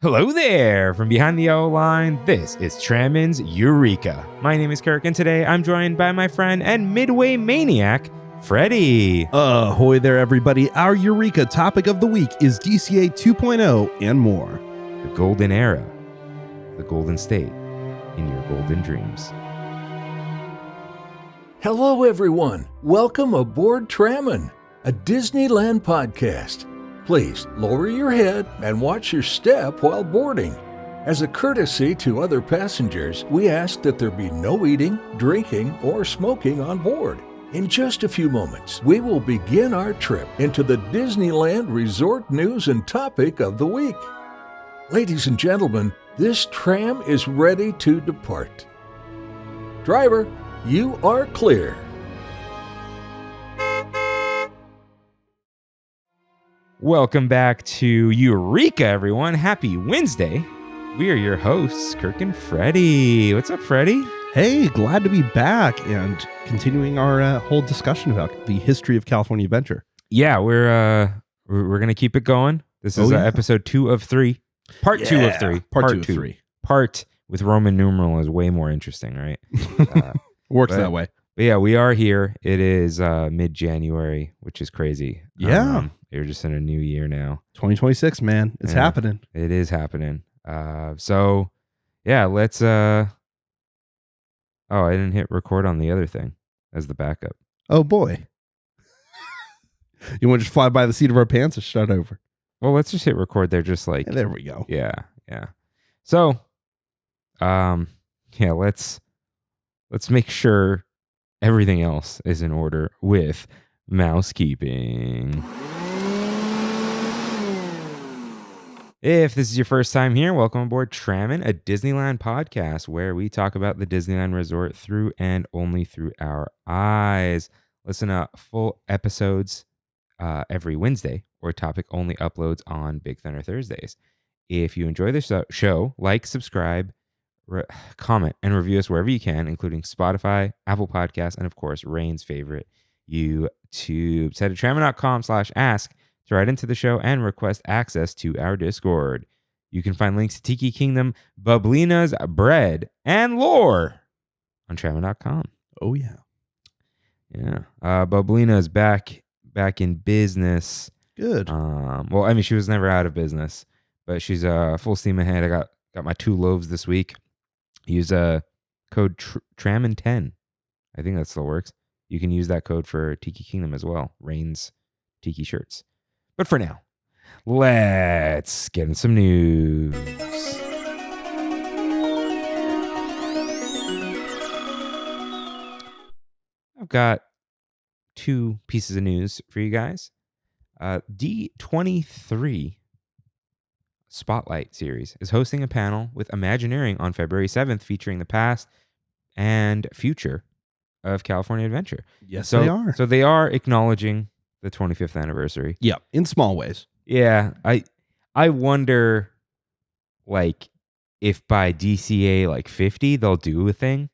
Hello there! From behind the yellow line, this is Trammin's Eureka. My name is Kirk, and today I'm joined by my friend and Midway Maniac, Freddy. Ahoy there, everybody. Our Eureka topic of the week is DCA 2.0 and more. The golden era, the golden state, in your golden dreams. Hello, everyone. Welcome aboard Trammin, a Disneyland podcast. Please lower your head and watch your step while boarding. As a courtesy to other passengers, we ask that there be no eating, drinking, or smoking on board. In just a few moments, we will begin our trip into the Disneyland Resort news and topic of the week. Ladies and gentlemen, this tram is ready to depart. Driver, you are clear. Welcome back to Eureka, everyone. Happy Wednesday. We are your hosts, Kirk and Freddy. What's up, Freddy? Hey, glad to be back and continuing our whole discussion about the history of California Adventure. Yeah, we're gonna keep it going. This is episode 2 of 3, part 2 of 3, part 2 of 3. Part with Roman numeral is way more interesting, right? Works that way. But yeah, we are here. It is mid-January, which is crazy. Yeah. You're just in a new year now. 2026, man. It's happening. It is happening. So, yeah, let's... Oh, I didn't hit record on the other thing as the backup. Oh, boy. You want to just fly by the seat of our pants or start over? Well, let's just hit record there, just like... Yeah, there we go. Yeah. So, yeah, let's make sure everything else is in order with mousekeeping. If this is your first time here, welcome aboard Trammin, a Disneyland podcast where we talk about the Disneyland Resort through and only through our eyes. Listen to full episodes every Wednesday or topic-only uploads on Big Thunder Thursdays. If you enjoy this show, like, subscribe, comment, and review us wherever you can, including Spotify, Apple Podcasts, and of course, Rain's favorite, YouTube. Head to trammin.com/ask to write into the show and request access to our Discord. You can find links to Tiki Kingdom, Bubblina's bread, and lore on trammin.com. Oh, yeah. Yeah. Bubblina is back in business. Good. Well, I mean, she was never out of business, but she's full steam ahead. I got my 2 loaves this week. Use code Trammin10. I think that still works. You can use that code for Tiki Kingdom as well. Rain's Tiki shirts. But for now, let's get in some news. I've got 2 pieces of news for you guys. D23 Spotlight series is hosting a panel with Imagineering on February 7th featuring the past and future of California Adventure. Yes, they are. So they are acknowledging the 25th anniversary. Yeah, in small ways. Yeah, I wonder, like, if by DCA like 50 they'll do a thing.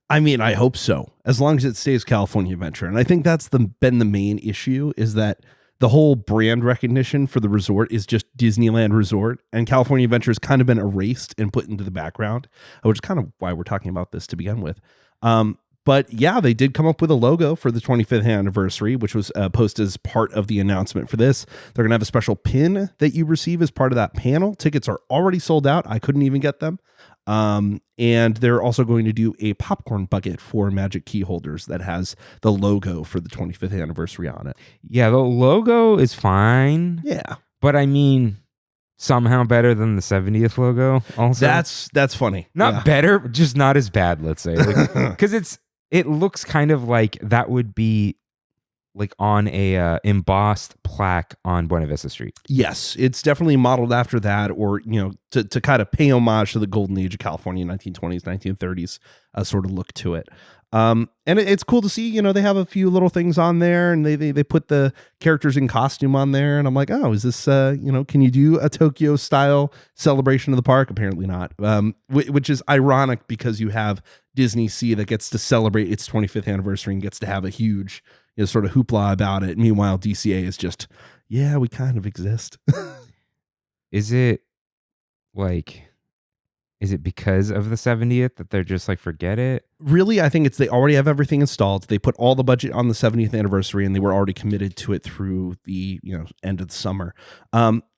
I mean, I hope so, as long as it stays California Adventure. And I think that's been the main issue, is that the whole brand recognition for the resort is just Disneyland Resort, and California Adventure has kind of been erased and put into the background, which is kind of why we're talking about this to begin with. But yeah, they did come up with a logo for the 25th anniversary, which was posted as part of the announcement for this. They're going to have a special pin that you receive as part of that panel. Tickets are already sold out. I couldn't even get them. And they're also going to do a popcorn bucket for Magic Key holders that has the logo for the 25th anniversary on it. Yeah, the logo is fine. Yeah. But I mean, somehow better than the 70th logo also. That's funny. Not better, just not as bad, let's say. Because it looks kind of like that would be like on a embossed plaque on Buena Vista Street. Yes, it's definitely modeled after that, or, you know, to kind of pay homage to the golden age of California, 1920s, 1930s sort of look to it. And it's cool to see, you know, they have a few little things on there, and they put the characters in costume on there, and I'm like, oh, is this, you know, can you do a Tokyo style celebration of the park? Apparently not, which is ironic because you have Disney Sea that gets to celebrate its 25th anniversary and gets to have a huge, you know, sort of hoopla about it. Meanwhile, DCA is just, yeah, we kind of exist. Is it like, is it because of the 70th that they're just like, forget it? Really, I think it's they already have everything installed. They put all the budget on the 70th anniversary, and they were already committed to it through the end of the summer.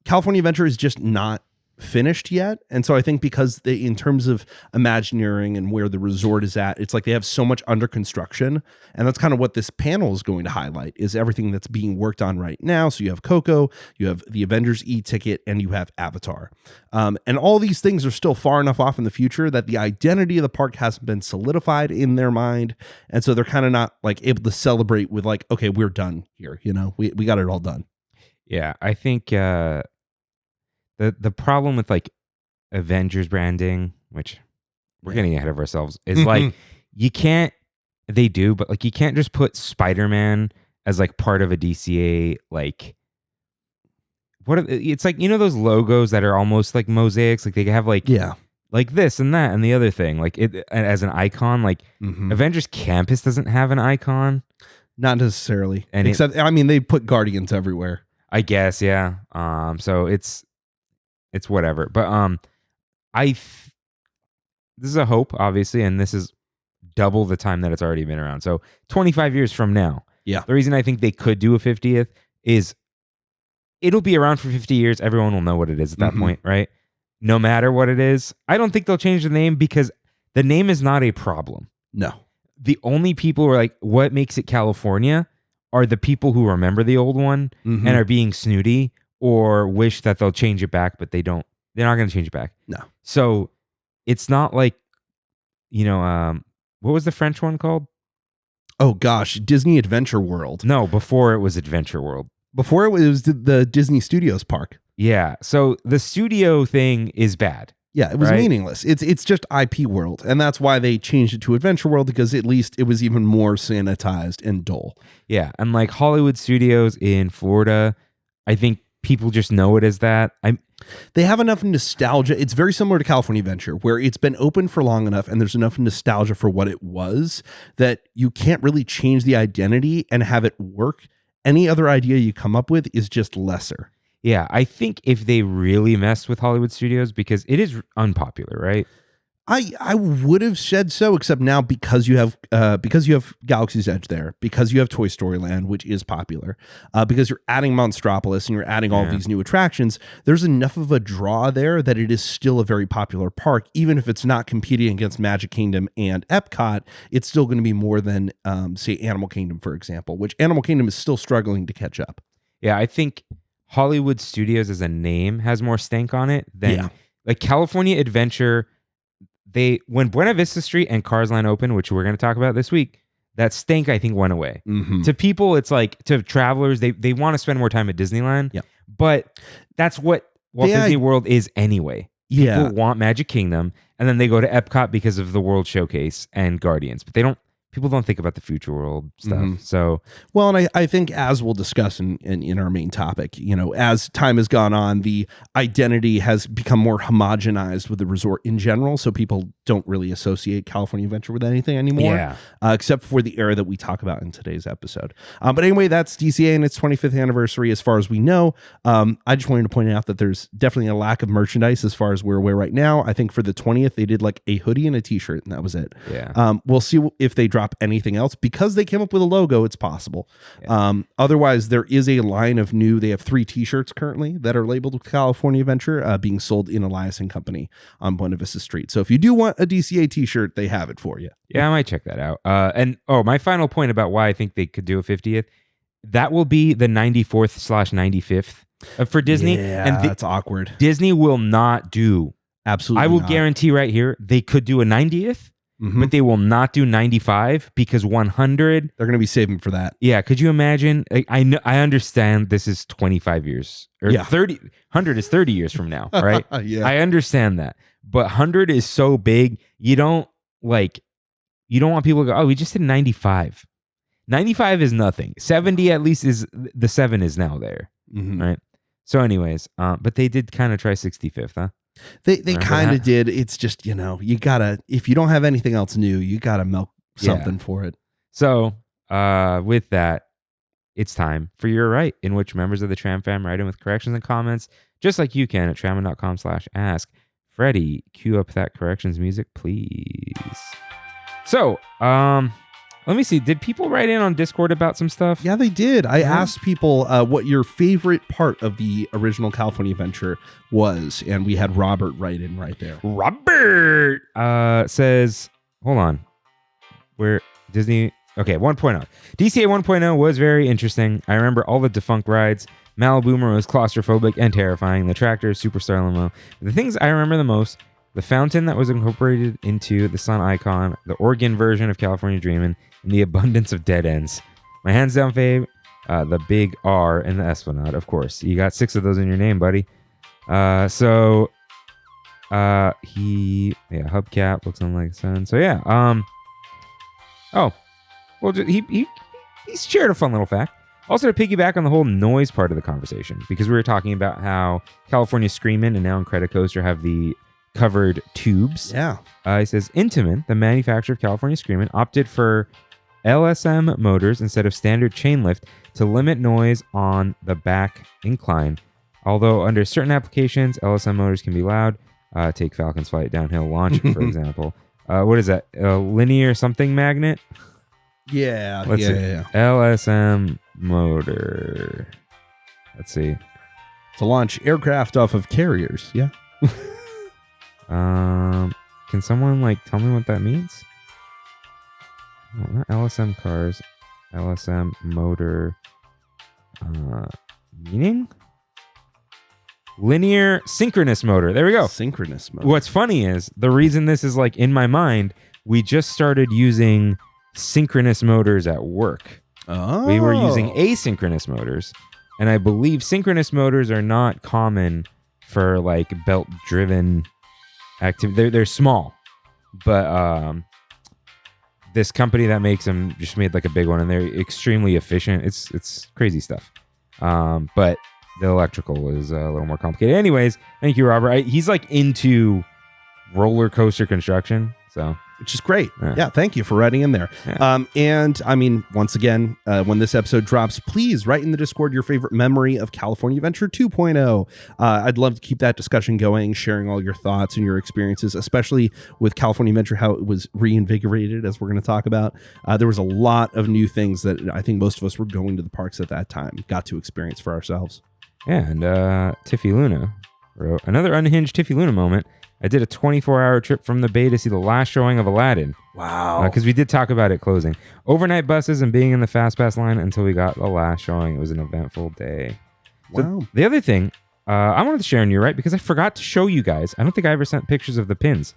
California Adventure is just not finished yet, and so I think because they, in terms of Imagineering and where the resort is at, it's like they have so much under construction, and that's kind of what this panel is going to highlight, is everything that's being worked on right now. So you have Coco, you have the Avengers e-ticket, and you have Avatar, and all these things are still far enough off in the future that the identity of the park hasn't been solidified in their mind, and so they're kind of not like able to celebrate with like, okay, we're done here, we got it all done. Yeah, I think the problem with like Avengers branding, which we're getting ahead of ourselves, is like you can't. They do, but like you can't just put Spider-Man as like part of a DCA. Like, it's like, those logos that are almost like mosaics. Like they have like like this and that and the other thing, like it as an icon. Like Avengers Campus doesn't have an icon, not necessarily, and except they put Guardians everywhere. I guess, yeah. So it's whatever, but this is a hope, obviously, and this is double the time that it's already been around. So 25 years from now, the reason I think they could do a 50th is it'll be around for 50 years. Everyone will know what it is at that point, right? No matter what it is. I don't think they'll change the name because the name is not a problem. No. The only people who are like, what makes it California are the people who remember the old one and are being snooty or wish that they'll change it back, but they don't. They're not going to change it back. No. So it's not like, what was the French one called? Oh gosh, Disney Adventure World. No, before it was Adventure World. Before it was the Disney Studios park. Yeah. So the studio thing is bad. Yeah, it was meaningless. It's just IP World, and that's why they changed it to Adventure World, because at least it was even more sanitized and dull. Yeah, and like Hollywood Studios in Florida, I think people just know it as that. They have enough nostalgia. It's very similar to California Adventure, where it's been open for long enough and there's enough nostalgia for what it was that you can't really change the identity and have it work. Any other idea you come up with is just lesser. Yeah, I think if they really messed with Hollywood Studios, because it is unpopular, right? I would have said so, except now because you have Galaxy's Edge there, because you have Toy Story Land, which is popular, because you're adding Monstropolis and you're adding all these new attractions, there's enough of a draw there that it is still a very popular park. Even if it's not competing against Magic Kingdom and Epcot, it's still going to be more than, say, Animal Kingdom, for example, which Animal Kingdom is still struggling to catch up. Yeah, I think Hollywood Studios as a name has more stank on it than like California Adventure. When Buena Vista Street and Cars Land opened, which we're going to talk about this week, that stank, I think, went away. To people, it's like, to travelers, they want to spend more time at Disneyland, but that's what Walt Disney World is anyway. People want Magic Kingdom, and then they go to Epcot because of the World Showcase and Guardians, but people don't think about the future world stuff. So, well, and I think, as we'll discuss in our main topic, as time has gone on, the identity has become more homogenized with the resort in general. So people don't really associate California Adventure with anything anymore, except for the era that we talk about in today's episode. But anyway, that's DCA and its 25th anniversary, as far as we know. I just wanted to point out that there's definitely a lack of merchandise as far as we're aware right now. I think for the 20th, they did like a hoodie and a t-shirt, and that was it. Yeah. We'll see if they drop anything else, because they came up with a logo. It's possible. Otherwise, there is a line of they have 3 t-shirts currently that are labeled California Adventure, being sold in Elias and Company on Buena Vista Street. So if you do want a DCA t-shirt, they have it for you. Yeah, I might check that out. And my final point about why I think they could do a 50th, that will be the 94th/95th for Disney. Yeah, and that's awkward. Disney will not do. Absolutely, I will guarantee right here they could do a 90th. But they will not do 95 because 100. They're going to be saving for that. Yeah. Could you imagine? I understand this is 25 years or 30. 100 is 30 years from now. Right. I understand that. But 100 is so big. You don't want people to go, oh, we just did 95. 95 is nothing. 70 at least is the 7 is now there. Right. So anyways, but they did kind of try 65th, huh? They kind of did. It's just, you gotta, if you don't have anything else new, you gotta milk something for it. So with that, it's time for Your Right, in which members of the Tram fam write in with corrections and comments, just like you can at trammin.com/ask. Freddy, cue up that corrections music, please. So, let me see. Did people write in on Discord about some stuff? Yeah, they did. I asked people what your favorite part of the original California Adventure was, and we had Robert write in right there. Robert says, hold on. Where Disney... Okay, 1.0. DCA 1.0 was very interesting. I remember all the defunct rides. Malibu was claustrophobic and terrifying. The tractor, superstar limo. The things I remember the most... The fountain that was incorporated into the sun icon, the Oregon version of California Dreamin', and the abundance of dead ends. My hands down fave, the big R and the Esplanade, of course. You got 6 of those in your name, buddy. Hubcap looks something like sun. So yeah, he's shared a fun little fact. Also, to piggyback on the whole noise part of the conversation, because we were talking about how California Screamin' and now Incredicoaster have the covered tubes. Yeah. He says Intamin, the manufacturer of California Screamin', opted for LSM motors instead of standard chain lift to limit noise on the back incline. Although under certain applications, LSM motors can be loud. Take Falcon's Flight downhill launch, for example. What is that? A linear something magnet? Yeah. Let's see. LSM motor. Let's see. To launch aircraft off of carriers. Yeah. Can someone tell me what that means? Oh, not LSM cars, LSM motor, meaning? Linear synchronous motor. There we go. Synchronous motor. What's funny is the reason this is in my mind, we just started using synchronous motors at work. Oh. We were using asynchronous motors, and I believe synchronous motors are not common for belt driven activity. They're small, but this company that makes them just made a big one, and they're extremely efficient. It's crazy stuff. But the electrical is a little more complicated. Anyways, thank you, Robert. He's into roller coaster construction, so which is great. Yeah, thank you for writing in there. Yeah. And I mean, once again, when this episode drops, please write in the Discord your favorite memory of California Adventure 2.0. I'd love to keep that discussion going, sharing all your thoughts and your experiences, especially with California Adventure, how it was reinvigorated, as we're going to talk about. There was a lot of new things that I think most of us were going to the parks at that time, got to experience for ourselves. Yeah, and Tiffy Luna wrote, another unhinged Tiffy Luna moment. I did a 24-hour trip from the Bay to see the last showing of Aladdin. Wow. Because we did talk about it closing. Overnight buses and being in the Fast Pass line until we got the last showing. It was an eventful day. So wow. The other thing, I wanted to share on you, right? Because I forgot to show you guys. I don't think I ever sent pictures of the pins.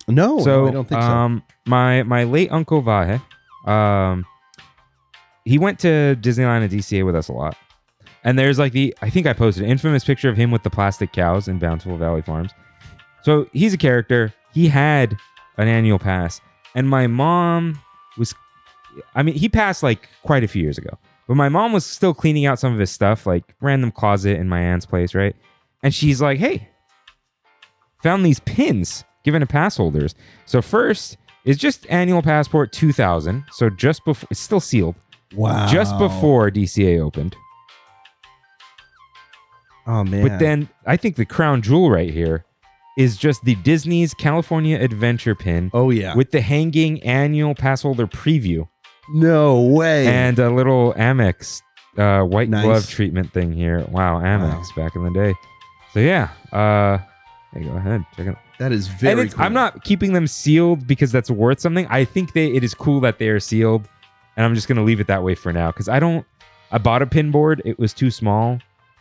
No, I don't think so. My late Uncle Vahe, he went to Disneyland and DCA with us a lot. And there's I think I posted an infamous picture of him with the plastic cows in Bountiful Valley Farms. So he's a character. He had an annual pass. And my mom he passed quite a few years ago. But my mom was still cleaning out some of his stuff, random closet in my aunt's place, right? And she's like, hey, found these pins given to pass holders. So first is just annual passport 2000. So just before, it's still sealed. Wow. Just before DCA opened. Oh, man. But then I think the crown jewel right here is just the Disney's California Adventure pin. Oh, yeah. With the hanging annual pass holder preview. No way. And a little Amex white glove treatment thing here. Wow, Amex back in the day. So yeah, hey, go ahead, check it out. That is very cool. I'm not keeping them sealed because that's worth something. I think it is cool that they are sealed, and I'm just going to leave it that way for now because I bought a pin board. It was too small.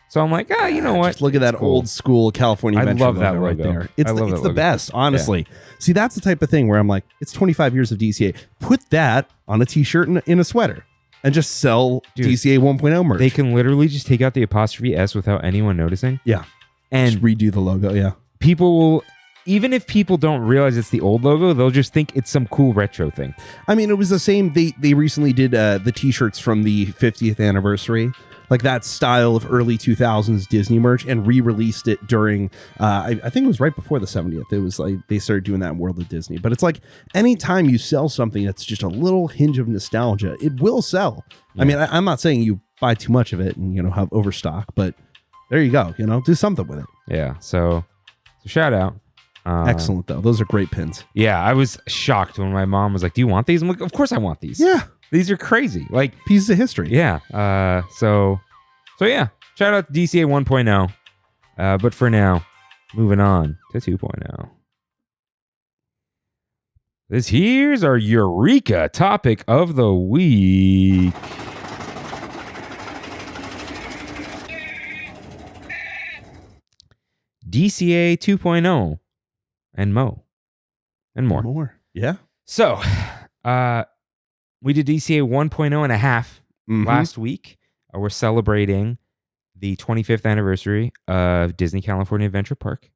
So I'm like, you know what? Just look at that old school California Adventure I love that logo right there. It's the best, honestly. Yeah. See, that's the type of thing where I'm like, it's 25 years of DCA. Put that on a t-shirt and in a sweater and just sell DCA 1.0 merch. They can literally just take out the apostrophe S without anyone noticing. Yeah. And just redo the logo, yeah. People will, even if people don't realize it's the old logo, they'll just think it's some cool retro thing. I mean, it was the same. They recently did the t-shirts from the 50th anniversary. Like that style of early 2000s Disney merch, and re-released it during, I think it was right before the 70th. It was they started doing that in World of Disney. But it's anytime you sell something that's just a little hinge of nostalgia, it will sell. Yeah. I mean, I'm not saying you buy too much of it and, have overstock, but there you go. Do something with it. Yeah. So shout out. Excellent, though. Those are great pins. Yeah, I was shocked when my mom was like, "Do you want these?" I'm like, "Of course I want these. Yeah. These are crazy." Like, Pieces of history. yeah. So yeah, shout out to DCA 1.0. But for now, moving on to 2.0. This here's our Eureka topic of the week. DCA 2.0 and more. Yeah. So, we did DCA 1.0 and a half last week. We're celebrating the 25th anniversary of Disney California Adventure Park,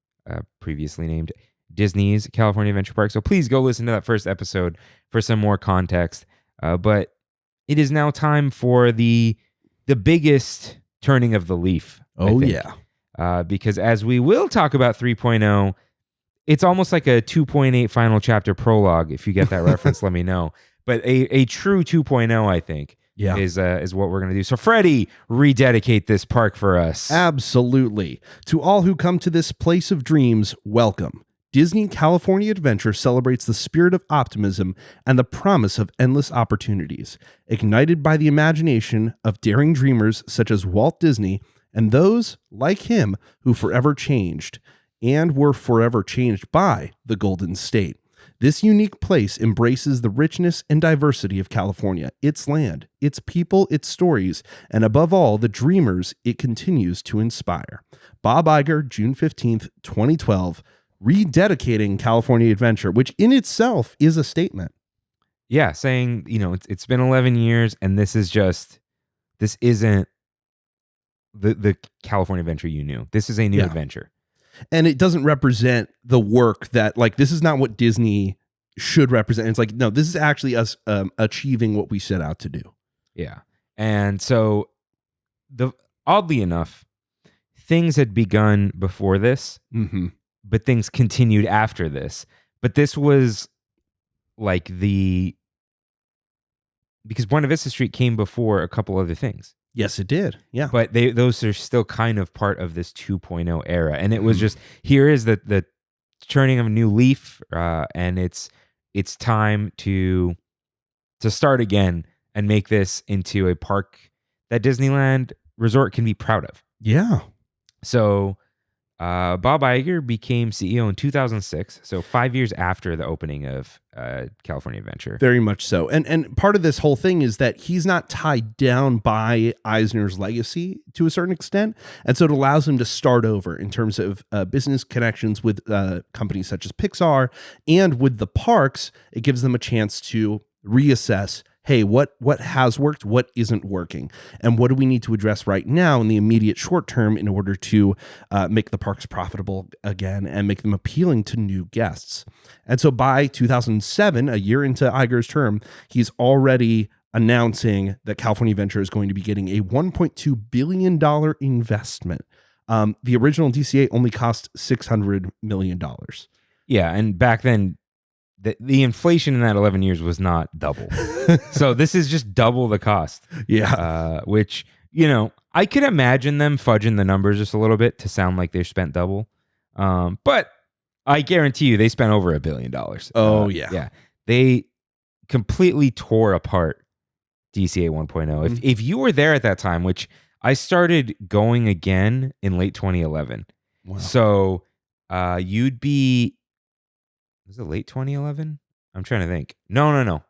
previously named Disney's California Adventure Park. So please go listen to that first episode for some more context. But it is now time for the biggest turning of the leaf. Oh, yeah. Because as we will talk about 3.0, it's almost like a 2.8 final chapter prologue. If you get that reference, let me know. But a true 2.0, I think, is what we're going to do. So Freddy, rededicate this park for us. Absolutely. To all who come to this place of dreams, welcome. Disney California Adventure celebrates the spirit of optimism and the promise of endless opportunities, ignited by the imagination of daring dreamers such as Walt Disney and those, like him, who forever changed and were forever changed by the Golden State. This unique place embraces the richness and diversity of California, its land, its people, its stories, and above all, the dreamers it continues to inspire. Bob Iger, June 15th, 2012, rededicating California Adventure, which in itself is a statement. Yeah, saying, it's been 11 years and this isn't the California Adventure you knew. This is a new adventure. And it doesn't represent the work that, this is not what Disney should represent. It's like, no, this is actually us achieving what we set out to do. Yeah. And so, oddly enough, things had begun before this, but things continued after this. But this was because Buena Vista Street came before a couple other things. Yes, it did. Yeah. But those are still kind of part of this 2.0 era. And it was just, here is the turning of a new leaf, and it's time to start again and make this into a park that Disneyland Resort can be proud of. Yeah. So Bob Iger became CEO in 2006, so 5 years after the opening of California Adventure. Very much so. And part of this whole thing is that he's not tied down by Eisner's legacy to a certain extent. And so it allows him to start over in terms of business connections with companies such as Pixar, and with the parks, it gives them a chance to reassess, hey, what has worked, what isn't working, and what do we need to address right now in the immediate short term in order to make the parks profitable again and make them appealing to new guests. And so by 2007, a year into Iger's term, he's already announcing that California Adventure is going to be getting a $1.2 billion investment. The original DCA only cost $600 million. Yeah, and back then, the inflation in that 11 years was not double. So this is just double the cost. Yeah. Which, I could imagine them fudging the numbers just a little bit to sound like they spent double. But I guarantee you they spent over $1 billion. Oh, yeah. Yeah. They completely tore apart DCA 1.0. If you were there at that time, which I started going again in late 2011. Wow. So you'd be... Was it late 2011? I'm trying to think. No.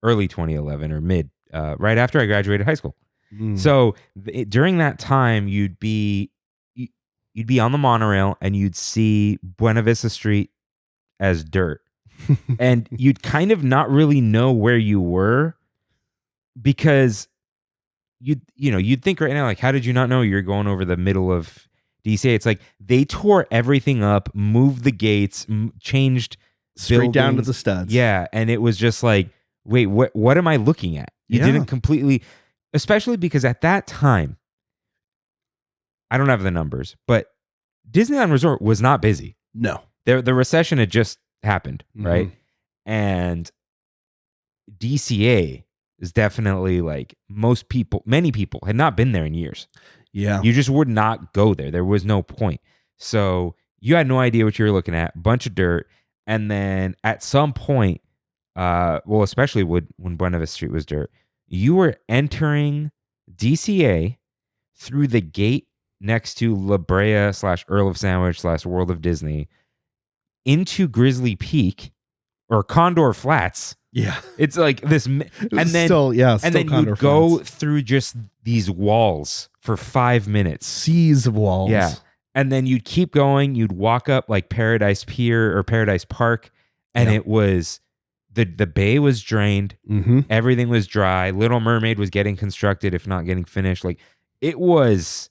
Early 2011 or mid, right after I graduated high school. So during that time, you'd be on the monorail and you'd see Buena Vista Street as dirt. And you'd kind of not really know where you were, because you'd think right now, like, how did you not know you're going over the middle of DCA? It's like they tore everything up, moved the gates, changed straight down to the studs. Yeah, and it was just like, wait, what am I looking at? You didn't completely, especially because at that time, I don't have the numbers, but Disneyland Resort was not busy. No. The recession had just happened, right? And DCA is definitely like many people had not been there in years. Yeah. You just would not go there. There was no point. So You had no idea what you were looking at. Bunch of dirt. And then at some point, well, especially when Buena Vista Street was dirt, you were entering DCA through the gate next to La Brea / Earl of Sandwich / World of Disney into Grizzly Peak or Condor Flats. Yeah. It's like this. And then, still you'd go through just these walls for 5 minutes. Seas of walls. Yeah. And then you'd keep going. You'd walk up like Paradise Pier or Paradise Park. And it was, the bay was drained. Mm-hmm. Everything was dry. Little Mermaid was getting constructed, if not getting finished. Like, it was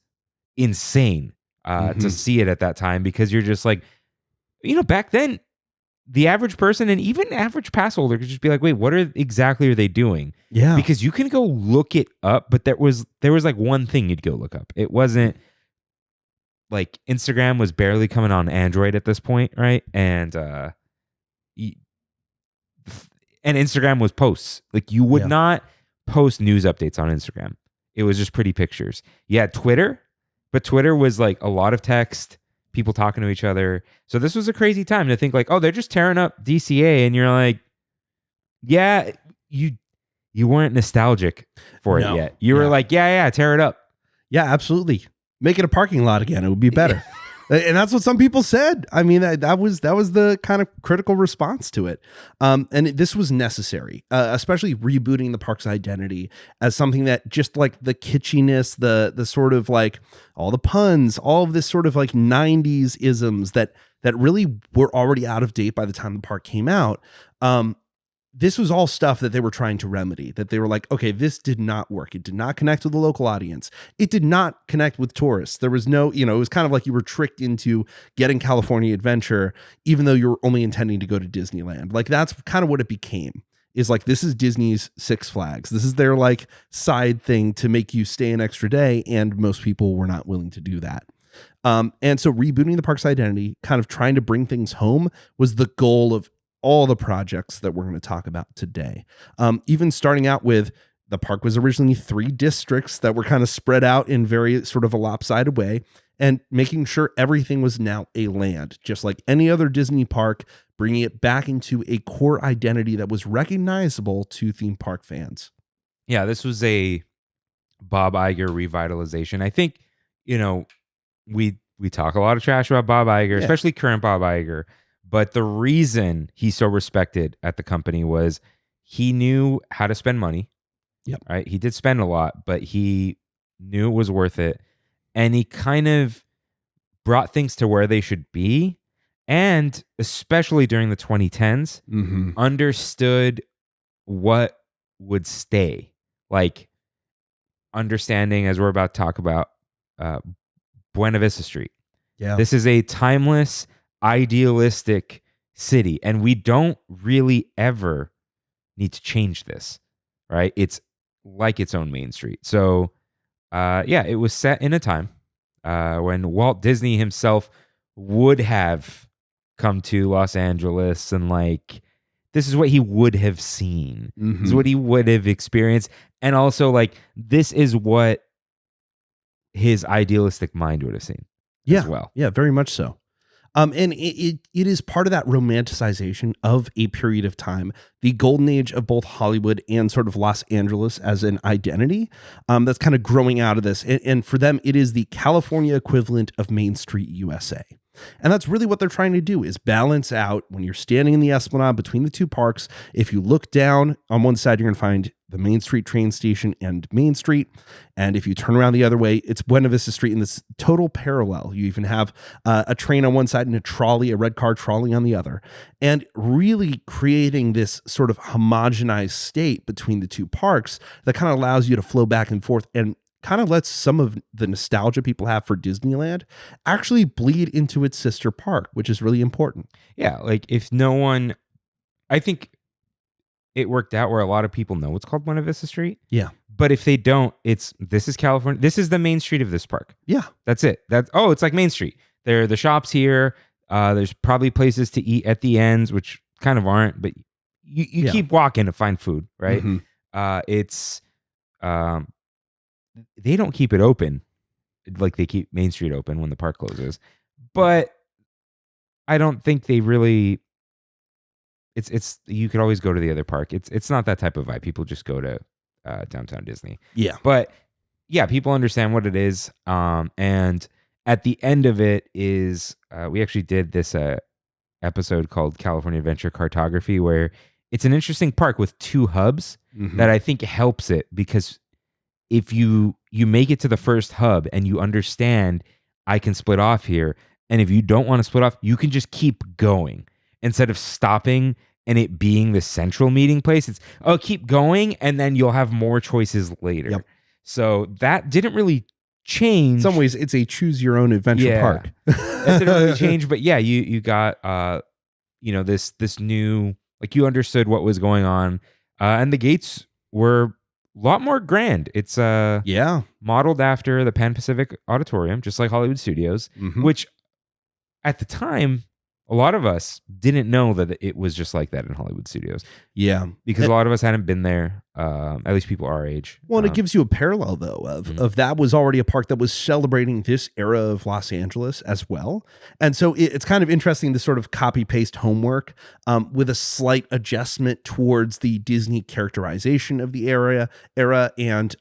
insane to see it at that time, because you're just like, back then, the average person and even average pass holder could just be like, wait, what exactly are they doing? Yeah. Because you can go look it up, but there was like one thing you'd go look up. It wasn't like Instagram was barely coming on Android at this point, right? And Instagram was posts. Like, you would not post news updates on Instagram. It was just pretty pictures. You had Twitter, but Twitter was like a lot of text, people talking to each other. So this was a crazy time to think like, oh, they're just tearing up DCA. And you're like, yeah, you weren't nostalgic for it yet. You were like, yeah, tear it up. Yeah, absolutely. Make it a parking lot again. It would be better. And that's what some people said. I mean, that was the kind of critical response to it. And this was necessary, especially rebooting the park's identity as something that just like the kitschiness, the sort of like all the puns, all of this sort of like 90s isms that really were already out of date by the time the park came out. This was all stuff that they were trying to remedy, that they were like, okay, this did not work. It did not connect with the local audience. It did not connect with tourists. There was no, it was kind of like you were tricked into getting California Adventure, even though you were only intending to go to Disneyland. Like, that's kind of what it became, is like, this is Disney's Six Flags. This is their like side thing to make you stay an extra day. And most people were not willing to do that. And so rebooting the park's identity, kind of trying to bring things home, was the goal of all the projects that we're going to talk about today. Even starting out with, the park was originally 3 districts that were kind of spread out in very sort of a lopsided way, and making sure everything was now a land, just like any other Disney park, bringing it back into a core identity that was recognizable to theme park fans. Yeah, this was a Bob Iger revitalization. I think, we talk a lot of trash about Bob Iger, especially current Bob Iger. But the reason he's so respected at the company was he knew how to spend money. Yep. Right. He did spend a lot, but he knew it was worth it. And he kind of brought things to where they should be. And especially during the 2010s, understood what would stay. Like, understanding, as we're about to talk about, Buena Vista Street. Yeah. This is a timeless, idealistic city, and we don't really ever need to change this, right? It's like its own main street. So it was set in a time when Walt Disney himself would have come to Los Angeles, and like, this is what he would have seen. This is what he would have experienced. And also, like, this is what his idealistic mind would have seen as well. Yeah, very much so. And it is part of that romanticization of a period of time, the golden age of both Hollywood and sort of Los Angeles as an identity, that's kind of growing out of this. And for them, it is the California equivalent of Main Street USA. And that's really what they're trying to do, is balance out when you're standing in the Esplanade between the two parks. If you look down on one side, you're going to find the Main Street train station and Main Street. And if you turn around the other way, it's Buena Vista Street in this total parallel. You even have a train on one side and a red car trolley on the other. And really creating this sort of homogenized state between the two parks that kind of allows you to flow back and forth, and kind of lets some of the nostalgia people have for Disneyland actually bleed into its sister park, which is really important. Yeah, like, I think it worked out where a lot of people know it's called Buena Vista Street. Yeah. But if they don't, this is California. This is the main street of this park. Yeah. That's it. It's like Main Street. There are the shops here. There's probably places to eat at the ends, which kind of aren't, but you keep walking to find food, right? They don't keep it open like they keep Main Street open when the park closes. But I don't think they really. It's you could always go to the other park. It's not that type of vibe. People just go to downtown Disney. Yeah. But yeah, people understand what it is. And at the end of it is we actually did this episode called California Adventure Cartography, where it's an interesting park with 2 hubs that I think helps it, because if you make it to the first hub and you understand I can split off here, and if you don't want to split off, you can just keep going instead of stopping and it being the central meeting place. It's keep going, and then you'll have more choices later. Yep. So that didn't really change. In some ways, it's a choose your own adventure park. That didn't really change, but yeah, you got this new, like, you understood what was going on, and the gates were a lot more grand. It's modeled after the Pan Pacific Auditorium, just like Hollywood Studios, which at the time, a lot of us didn't know that it was just like that in Hollywood Studios. Yeah. Because a lot of us hadn't been there, at least people our age. Well, and it gives you a parallel, though, of that was already a park that was celebrating this era of Los Angeles as well. And so it's kind of interesting to sort of copy-paste homework with a slight adjustment towards the Disney characterization of the era and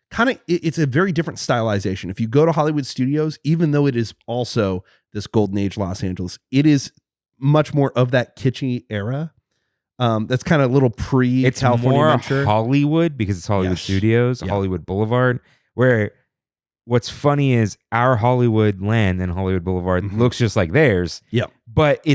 kind of it's a very different stylization. If you go to Hollywood Studios, even though it is also this golden age Los Angeles, it is much more of that kitschy era. That's kind of a little pre-California Adventure. Hollywood, because it's Hollywood Studios, Hollywood Boulevard, where what's funny is our Hollywood land and Hollywood Boulevard looks just like theirs. Yeah. But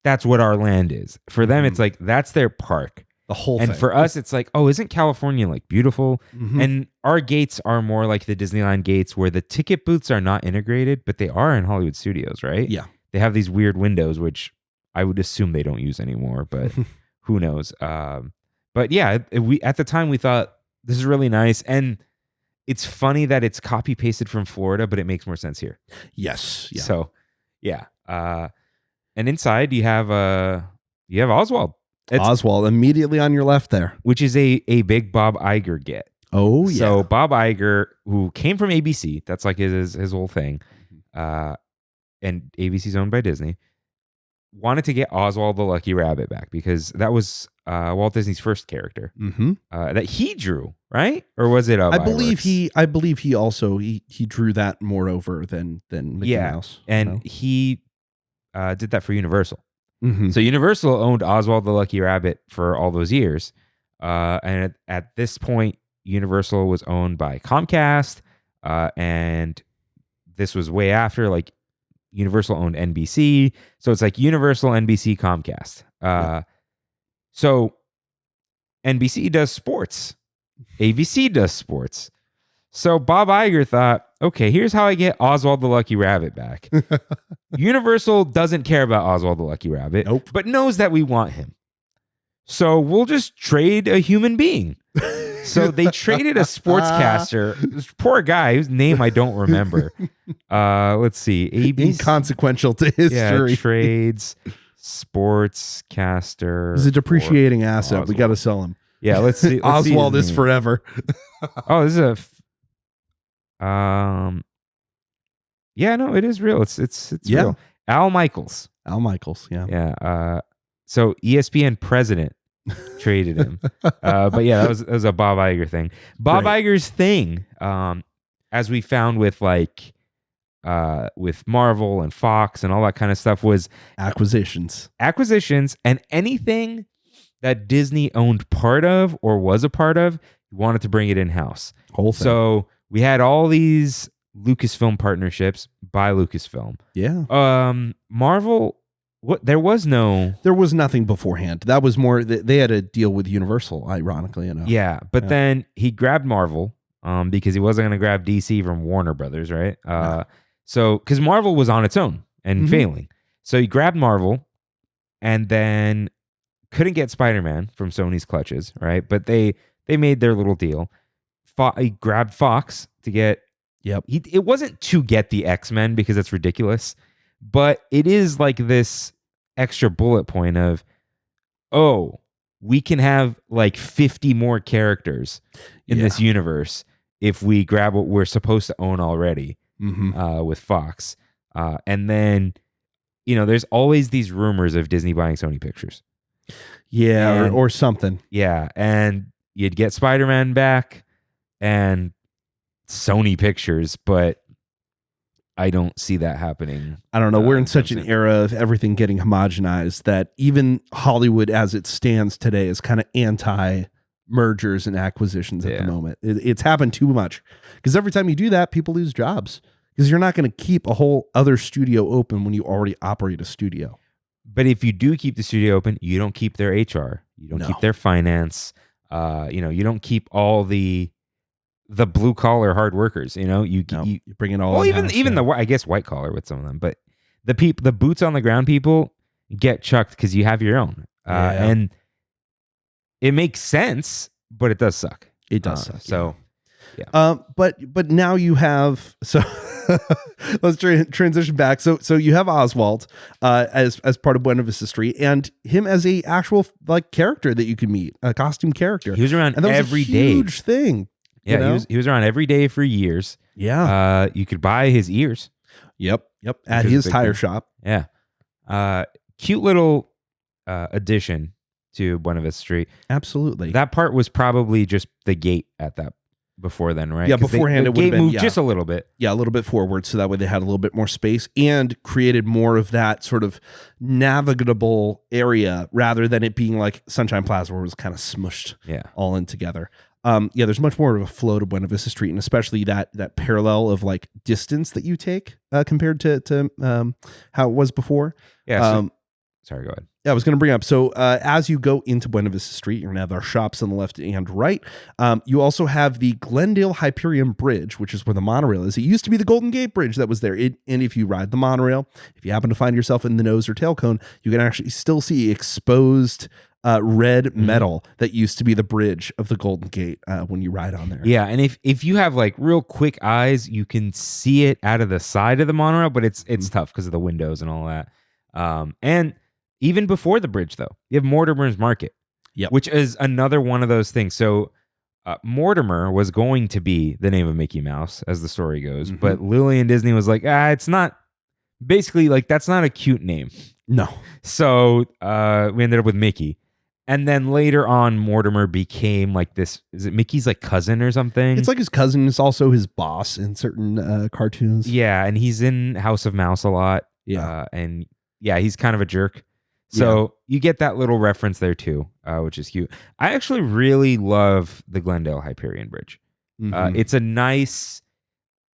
that's what our land is. For them, it's like, that's their park. The whole thing. And for us, it's like, oh, isn't California like beautiful? And our gates are more like the Disneyland gates, where the ticket booths are not integrated, but they are in Hollywood Studios, right? Yeah. They have these weird windows, which I would assume they don't use anymore, but who knows? But yeah, we at the time we thought this is really nice, and it's funny that it's copy pasted from Florida, but it makes more sense here. Yes. Yeah. So yeah, and inside you have Oswald. Oswald immediately on your left there, which is a big Bob Iger get. Oh yeah. So Bob Iger, who came from ABC, that's like his whole thing, and ABC's owned by Disney, wanted to get Oswald the Lucky Rabbit back, because that was Walt Disney's first character that he drew, right? Or was it? I believe he also drew that more over than Mickey Mouse. And he did that for Universal. So Universal owned Oswald the Lucky Rabbit for all those years, and at this point, Universal was owned by Comcast, and this was way after, like, Universal owned NBC, so it's like Universal, NBC, Comcast. So NBC does sports, ABC does sports. So Bob Iger thought, okay, here's how I get Oswald the Lucky Rabbit back. Universal doesn't care about Oswald the Lucky Rabbit, but knows that we want him. So we'll just trade a human being. So they traded a sportscaster, this poor guy whose name I don't remember. Let's see. ABC. Inconsequential to history. Yeah, trades, sportscaster. He's a depreciating asset. Oswald. We got to sell him. Yeah, let's see. Oswald is forever. Oh, this is yeah, no, it is real. It's real. Al Michaels. Yeah. Yeah. So ESPN president traded him. But yeah, that was a Bob Iger thing. Bob Iger's thing, as we found with with Marvel and Fox and all that kind of stuff, was acquisitions, and anything that Disney owned part of or was a part of, he wanted to bring it in-house. Whole thing. So we had all these Lucasfilm partnerships by Lucasfilm. Yeah. Marvel, there was nothing beforehand. That was more, they had a deal with Universal, ironically enough. Yeah, but then he grabbed Marvel because he wasn't going to grab DC from Warner Brothers, right? So because Marvel was on its own and failing, so he grabbed Marvel, and then couldn't get Spider-Man from Sony's clutches, right? But they made their little deal. He grabbed Fox to get. Yep. It wasn't to get the X-Men, because that's ridiculous, but it is like this extra bullet point of, oh, we can have like 50 more characters in this universe if we grab what we're supposed to own already with Fox. And then, there's always these rumors of Disney buying Sony Pictures. Yeah, And- or something. Yeah, and you'd get Spider-Man back and Sony Pictures, but I don't see that happening. I don't know. We're in such soon. an era of everything getting homogenized that even Hollywood as it stands today is kind of anti mergers and acquisitions at the moment. It's happened too much because every time you do that, people lose jobs because you're not going to keep a whole other studio open when you already operate a studio. But if you do keep the studio open, you don't keep their HR, you don't keep their finance, you don't keep all the blue collar hard workers. You bring it all. Well, in-house, even the I guess white collar with some of them, but the boots on the ground people get chucked because you have your own, and it makes sense, but it does suck. It does suck. So, yeah. But now you have let's transition back. So you have Oswald as part of Buena Vista Street, and him as a actual character that you can meet, a costume character. He was around and that every was a day. huge thing. Yeah, he was around every day for years. Yeah. You could buy his ears. Yep. At his tire shop. Yeah. Cute little addition to Buena Vista Street. Absolutely. That part was probably just the gate at that before then, right? Yeah, beforehand the it would have gate been moved just a little bit. Yeah, a little bit forward, so that way they had a little bit more space and created more of that sort of navigable area rather than it being like Sunshine Plaza where it was kind of smushed all in together. There's much more of a flow to Buena Vista Street, and especially that parallel of distance that you take compared to how it was before. Yeah. Sorry, go ahead. Yeah, I was going to bring up. So as you go into Buena Vista Street, you're going to have our shops on the left and right. You also have the Glendale Hyperion Bridge, which is where the monorail is. It used to be the Golden Gate Bridge that was there. And if you ride the monorail, if you happen to find yourself in the nose or tail cone, you can actually still see exposed red metal that used to be the bridge of the Golden Gate when you ride on there. Yeah, and if you have real quick eyes, you can see it out of the side of the monorail, but it's tough because of the windows and all that. And even before the bridge, though, you have Mortimer's Market, which is another one of those things. So Mortimer was going to be the name of Mickey Mouse, as the story goes, but Lily and Disney was like, it's not. Basically, that's not a cute name. No. So we ended up with Mickey. And then later on, Mortimer became this. Is it Mickey's cousin or something? It's like his cousin. It's also his boss in certain cartoons. Yeah, and he's in House of Mouse a lot. Yeah. And yeah, he's kind of a jerk. So you get that little reference there too, which is cute. I actually really love the Glendale Hyperion Bridge. It's a nice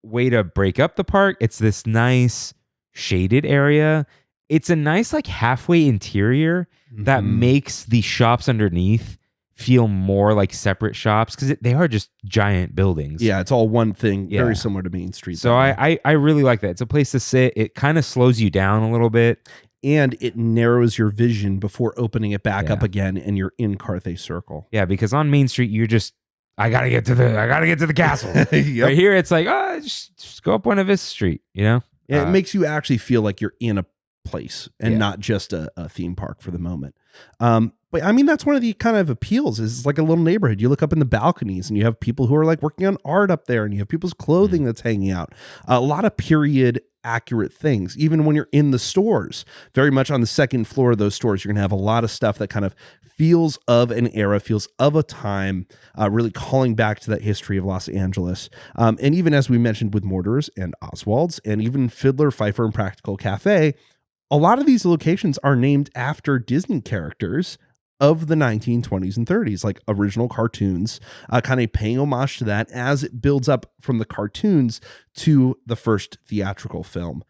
way to break up the park. It's this nice shaded area. It's a nice halfway interior that makes the shops underneath feel more like separate shops because they are just giant buildings. Yeah, it's all one thing, very similar to Main Street. So I really like that. It's a place to sit. It kind of slows you down a little bit. And it narrows your vision before opening it back up again, and you're in Carthay Circle. Yeah, because on Main Street, you're just, I gotta get to the castle. Right here, it's just go up Buena Vista Street, Yeah, it makes you actually feel like you're in a place and not just a theme park for the moment. But I mean, that's one of the kind of appeals is it's like a little neighborhood. You look up in the balconies and you have people who are working on art up there, and you have people's clothing that's hanging out. A lot of period accurate things, even when you're in the stores. Very much on the second floor of those stores, you're going to have a lot of stuff that kind of feels of an era, feels of a time, really calling back to that history of Los Angeles. And even as we mentioned with Mortimer's and Oswald's and even Fiddler, Pfeiffer, and Practical Cafe, a lot of these locations are named after Disney characters of the 1920s and 30s, like original cartoons, kind of paying homage to that as it builds up from the cartoons to the first theatrical film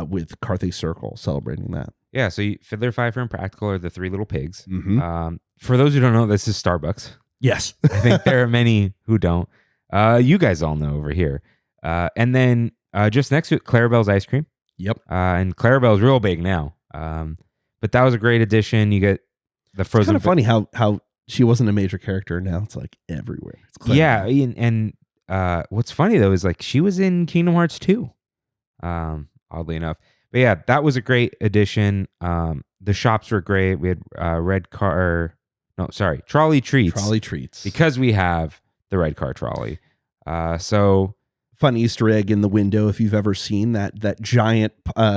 with Carthay Circle celebrating that. Yeah, so Fiddler, Pfeiffer, and Practical are the three little pigs. For those who don't know, this is Starbucks. Yes. I think there are many who don't. You guys all know over here. And then just next to it, Clarabelle's Ice Cream. Yep. And Clarabelle's real big now. But that was a great addition. You get the frozen. It's kind of funny how she wasn't a major character. Now it's everywhere. It's yeah. And what's funny though is she was in Kingdom Hearts 2. Oddly enough. But yeah, that was a great addition. The shops were great. We had trolley treats. Trolley treats. Because we have the red car trolley. So fun Easter egg in the window if you've ever seen that giant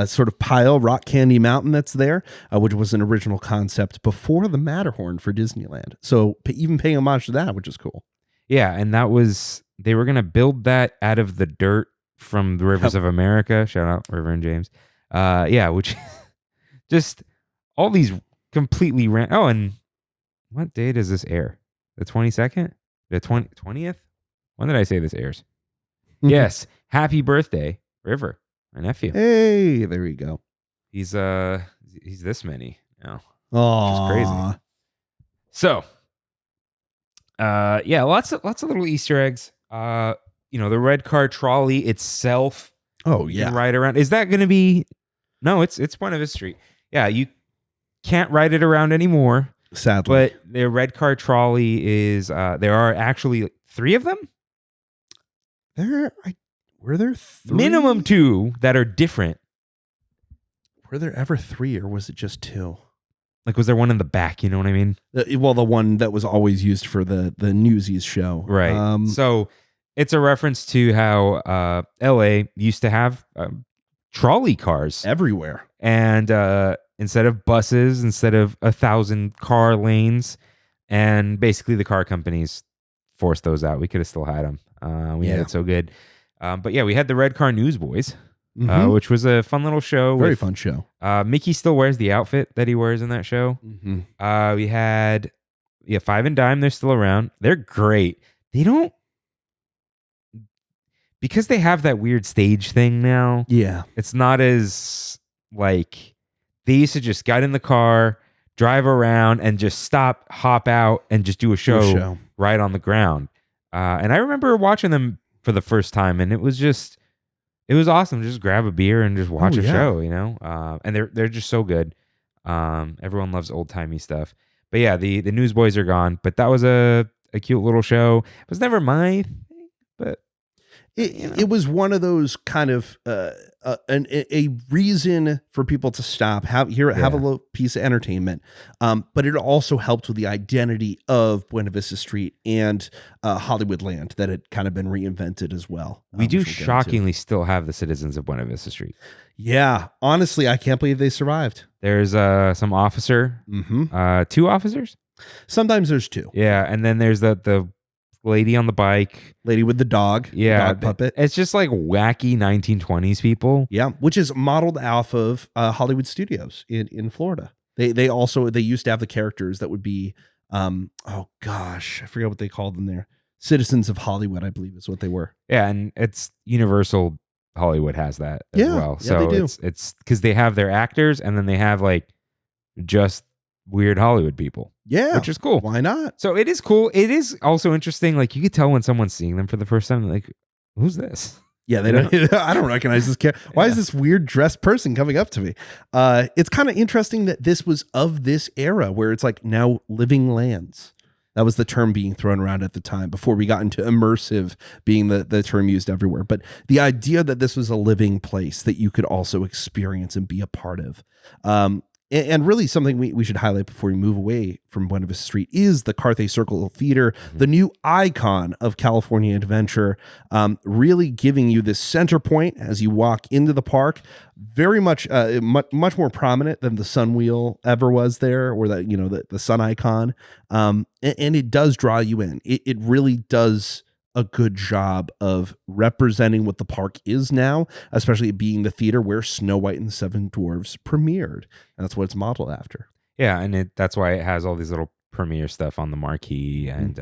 sort of pile, rock candy mountain that's there, which was an original concept before the Matterhorn for Disneyland. So even paying homage to that, which is cool. Yeah, and they were going to build that out of the dirt from the rivers of America. Shout out River and James. Which just all these completely Oh, and what day does this air? The 22nd? The 20th? When did I say this airs? Yes. Happy birthday, River, my nephew. Hey, there you go. He's this many now. Oh, crazy. So, lots of little Easter eggs. The red car trolley itself. Oh you can ride around. Is that going to be? No, it's Buena Vista Street. Yeah, you can't ride it around anymore. Sadly, but the red car trolley is. There are actually 3 of them. Were there 3? Minimum 2 that are different. Were there ever 3, or was it just 2? Like, was there one in the back? You know what I mean? Well, the one that was always used for the Newsies show, right? So it's a reference to how LA used to have trolley cars everywhere, and instead of buses, instead of 1,000 car lanes, and basically the car companies forced those out. We could have still had them. We had it so good. But yeah, we had the Red Car Newsboys, which was a fun little show. Very fun show. Mickey still wears the outfit that he wears in that show. Mm-hmm. We had Five and Dime. They're still around. They're great. They don't, because they have that weird stage thing now. Yeah. It's not as like, they used to just get in the car, drive around, and just stop, hop out, and just do a show right on the ground. And I remember watching them for the first time, and it was awesome. Just grab a beer and just watch a show, and they're just so good. Everyone loves old timey stuff. But yeah, the Newsboys are gone. But that was a cute little show. It was never my thing, but it was one of those kind of a reason for people to stop, have a little piece of entertainment. But it also helped with the identity of Buena Vista Street and Hollywoodland that had kind of been reinvented as well. We do shockingly still have the citizens of Buena Vista Street. Yeah, honestly, I can't believe they survived. There's some officer, 2 officers. Sometimes there's 2. Yeah, and then there's the lady on the bike, lady with the dog, dog puppet. It's just like wacky 1920s people. Yeah, which is modeled off of Hollywood Studios in Florida. They used to have the characters that would be oh gosh, I forget what they called them there. Citizens of Hollywood, I believe, is what they were. Yeah, and it's Universal Hollywood has that as well. So they do. It's because they have their actors, and then they have like just weird Hollywood people. Yeah, which is cool. Why not? So it is cool. It is also interesting. Like, you could tell when someone's seeing them for the first time, like, who's this? Yeah, they don't. I don't recognize this character. Why is this weird dressed person coming up to me? It's kind of interesting that this was of this era where it's like now living lands. That was the term being thrown around at the time before we got into immersive being the term used everywhere. But the idea that this was a living place that you could also experience and be a part of. And really something we should highlight before we move away from Buena Vista Street is the Carthay Circle Theater, the new icon of California Adventure, really giving you this center point as you walk into the park. Very much much more prominent than the Sun Wheel ever was there, or the sun icon. And it does draw you in. It really does a good job of representing what the park is now, especially being the theater where Snow White and the Seven Dwarfs premiered. And that's what it's modeled after. Yeah, and that's why it has all these little premiere stuff on the marquee. And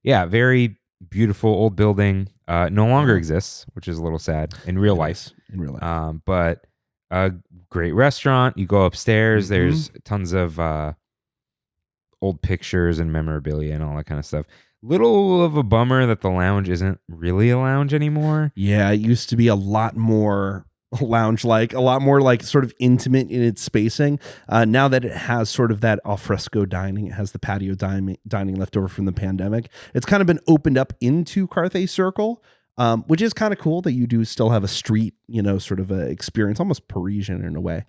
very beautiful old building. No longer exists, which is a little sad in real life. But a great restaurant. You go upstairs, there's tons of old pictures and memorabilia and all that kind of stuff. Little of a bummer that the lounge isn't really a lounge anymore. Yeah, it used to be a lot more lounge-like, a lot more like sort of intimate in its spacing. Now that it has sort of that alfresco dining, it has the patio dining left over from the pandemic. It's kind of been opened up into Carthay Circle, which is kind of cool that you do still have a street, sort of a experience, almost Parisian in a way.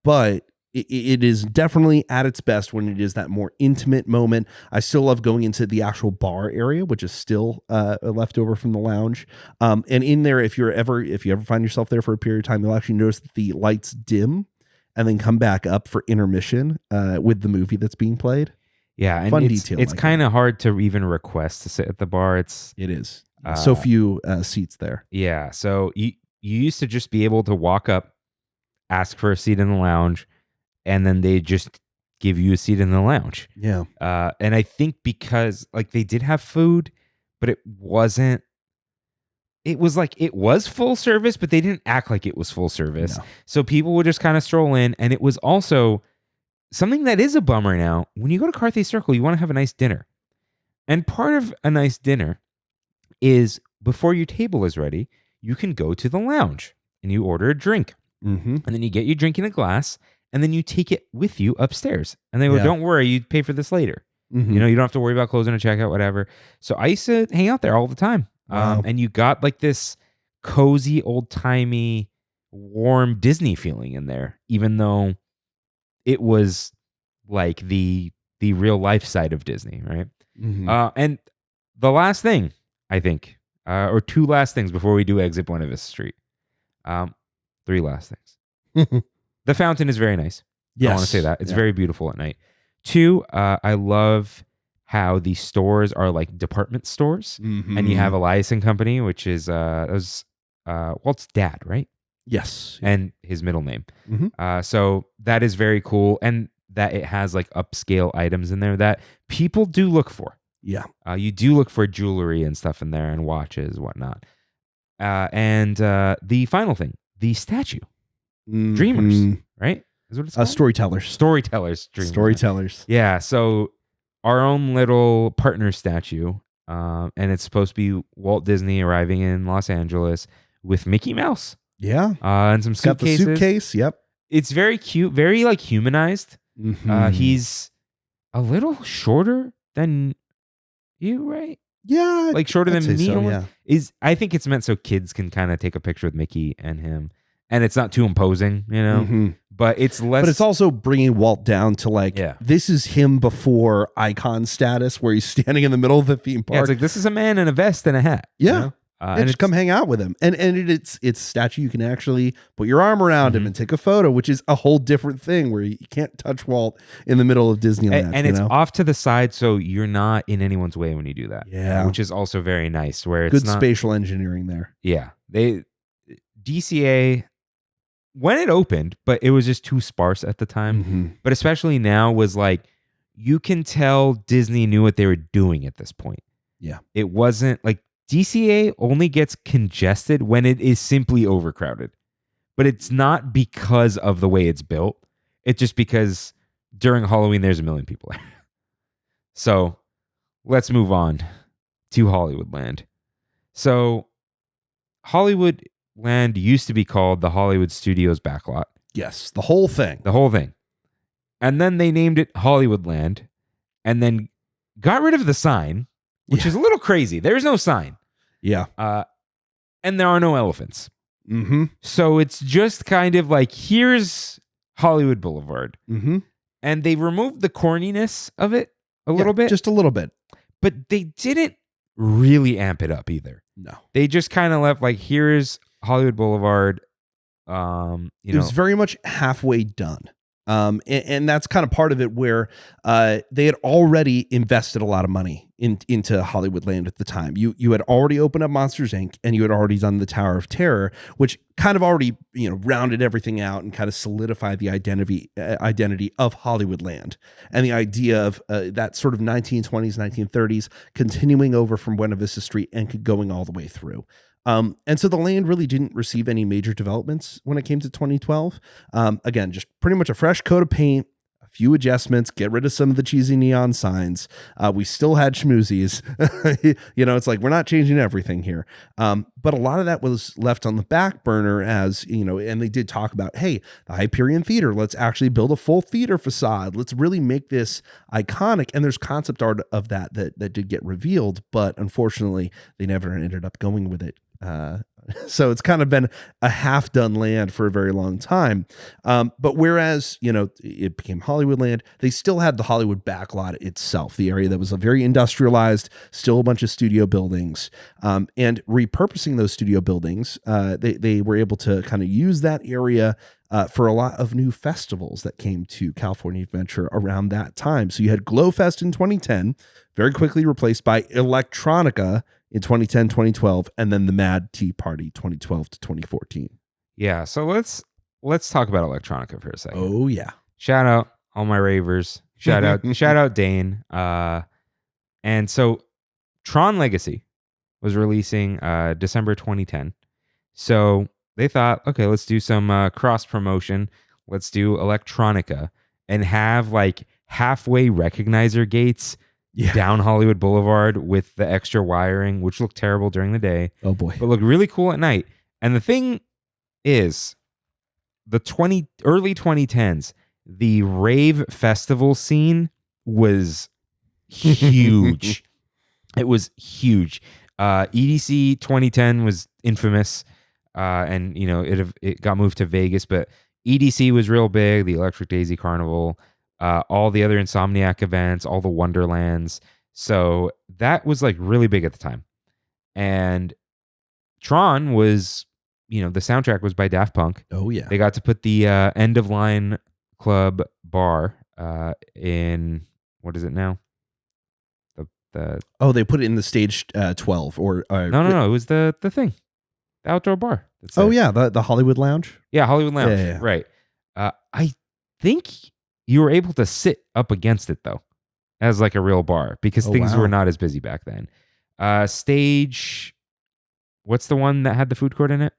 But it is definitely at its best when it is that more intimate moment. I still love going into the actual bar area, which is still left over from the lounge. And in there, if you ever find yourself there for a period of time, you'll actually notice that the lights dim and then come back up for intermission with the movie that's being played. Yeah, and Fun it's detail. It's kind of hard to even request to sit at the bar. It is so few seats there. Yeah, so you used to just be able to walk up, ask for a seat in the lounge, and then they just give you a seat in the lounge. Yeah. And I think because like they did have food, but it was full service, but they didn't act like it was full service. No. So people would just kind of stroll in. And it was also something that is a bummer now. When you go to Carthay Circle, you want to have a nice dinner. And part of a nice dinner is before your table is ready, you can go to the lounge and you order a drink. Mm-hmm. And then you get your drink in a glass, and then you take it with you upstairs. And they go, don't worry, you pay for this later. Mm-hmm. You know, you don't have to worry about closing a checkout, whatever. So I used to hang out there all the time. Wow. And you got like this cozy, old-timey, warm Disney feeling in there, even though it was like the real life side of Disney, right? Mm-hmm. And the last thing, I think, or two last things before we do exit Buena Vista Street. Three last things. The fountain is very nice. Yes. I want to say that. It's very beautiful at night. Two, I love how the stores are like department stores. Mm-hmm. And you have Elias and Company, which is Walt's dad, right? Yes. And his middle name. Mm-hmm. So that is very cool. And that it has like upscale items in there that people do look for. Yeah. You do look for jewelry and stuff in there and watches, whatnot. And the final thing, the statue. Mm-hmm. Dreamers, right? Is what it's called? Storytellers. Storytellers. Dreamers. Storytellers. Yeah. So our own little partner statue, and it's supposed to be Walt Disney arriving in Los Angeles with Mickey Mouse. Yeah. And some suitcases. Got the suitcase. Yep. It's very cute, very like humanized. Mm-hmm. He's a little shorter than you, right? Yeah. Like shorter than me. So, yeah. I think it's meant so kids can kind of take a picture with Mickey and him. And it's not too imposing, you know, Mm-hmm. but it's less. But it's also bringing Walt down to like, this is him before icon status, where he's standing in the middle of the theme park. Yeah, it's like, this is a man in a vest and a hat. Yeah. You know? And just come hang out with him. And it's a statue. You can actually put your arm around him and take a photo, which is a whole different thing where you can't touch Walt in the middle of Disneyland. And it's off to the side, so you're not in anyone's way when you do that. Yeah. Which is also very nice. Where it's good not, spatial engineering there. Yeah. DCA, when it opened, but it was just too sparse at the time. Mm-hmm. But especially now was like, you can tell Disney knew what they were doing at this point. Yeah. It wasn't like DCA only gets congested when it is simply overcrowded. But it's not because of the way it's built. It's just because during Halloween, there's a million people there. So let's move on to Hollywoodland. So Hollywoodland used to be called the Hollywood Studios Backlot. Yes, the whole thing. The whole thing. And then they named it Hollywoodland and then got rid of the sign, which is a little crazy. There's no sign. Yeah. And there are no elephants. Mm-hmm. So it's just kind of like, here's Hollywood Boulevard. Mm-hmm. And they removed the corniness of it a little bit. Just a little bit. But they didn't really amp it up either. No. They just kind of left like, here's Hollywood Boulevard. It was very much halfway done. And that's kind of part of it where they had already invested a lot of money into Hollywoodland at the time. You had already opened up Monsters, Inc. and you had already done the Tower of Terror, which kind of already rounded everything out and kind of solidified the identity of Hollywoodland and the idea of that sort of 1920s, 1930s continuing over from Buena Vista Street and going all the way through. And so the land really didn't receive any major developments when it came to 2012. Again, just pretty much a fresh coat of paint, a few adjustments, get rid of some of the cheesy neon signs. We still had schmoozies. It's like, we're not changing everything here. But a lot of that was left on the back burner as, and they did talk about, hey, the Hyperion Theater, let's actually build a full theater facade. Let's really make this iconic. And there's concept art of that did get revealed, but unfortunately they never ended up going with it. So it's kind of been a half done land for a very long time. But whereas, it became Hollywoodland, they still had the Hollywood backlot itself, the area that was a very industrialized, still a bunch of studio buildings. And repurposing those studio buildings, they were able to kind of use that area for a lot of new festivals that came to California Adventure around that time. So you had GlowFest in 2010, very quickly replaced by Electronica in 2010, 2012, and then the Mad Tea Party 2012 to 2014. Yeah, so let's talk about Electronica for a second. Oh yeah. Shout out all my ravers. Shout out Dane. And so Tron Legacy was releasing December 2010. So they thought, okay, let's do some cross promotion. Let's do Electronica and have like halfway recognizer gates down Hollywood Boulevard with the extra wiring, which looked terrible during the day. Oh boy. But looked really cool at night. And the thing is, the early 2010s, the rave festival scene was huge. It was huge. EDC 2010 was infamous. And it got moved to Vegas, but EDC was real big, the Electric Daisy Carnival, all the other Insomniac events, all the Wonderlands. So that was like really big at the time. And Tron was, the soundtrack was by Daft Punk. Oh yeah. They got to put the End of Line Club bar in, what is it now? They put it in the stage 12 or No, it was the thing. The outdoor bar. The Hollywood Lounge. Yeah, Hollywood Lounge. Yeah. Right. I think you were able to sit up against it though, as like a real bar because things were not as busy back then. Stage. What's the one that had the food court in it?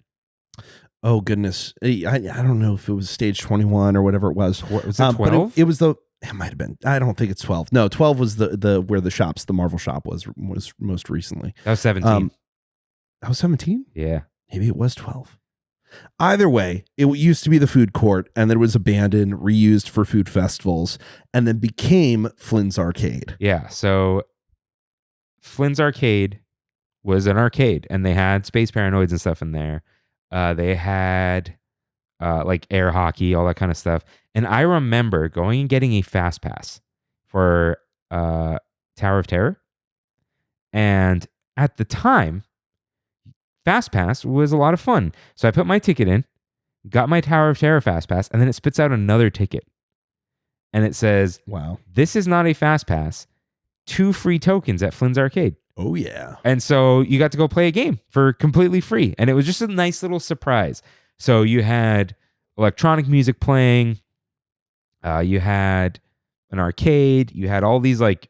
Oh goodness, I don't know if it was stage 21 or whatever it was. What was it? 12? It was the. It might have been. I don't think it's 12. No, 12 was the where the Marvel shop was most recently. That was 17. That was 17? Yeah. Maybe it was 12. Either way, it used to be the food court, and then it was abandoned, reused for food festivals, and then became Flynn's Arcade. Yeah. So Flynn's Arcade was an arcade, and they had Space Paranoids and stuff in there. They had like air hockey, all that kind of stuff. And I remember going and getting a fast pass for Tower of Terror. And at the time, Fast Pass was a lot of fun. So I put my ticket in, got my Tower of Terror Fast Pass, and then it spits out another ticket. And it says, wow, this is not a Fast Pass. 2 free tokens at Flynn's Arcade. Oh, yeah. And so you got to go play a game for completely free. And it was just a nice little surprise. So you had electronic music playing. You had an arcade. You had all these like,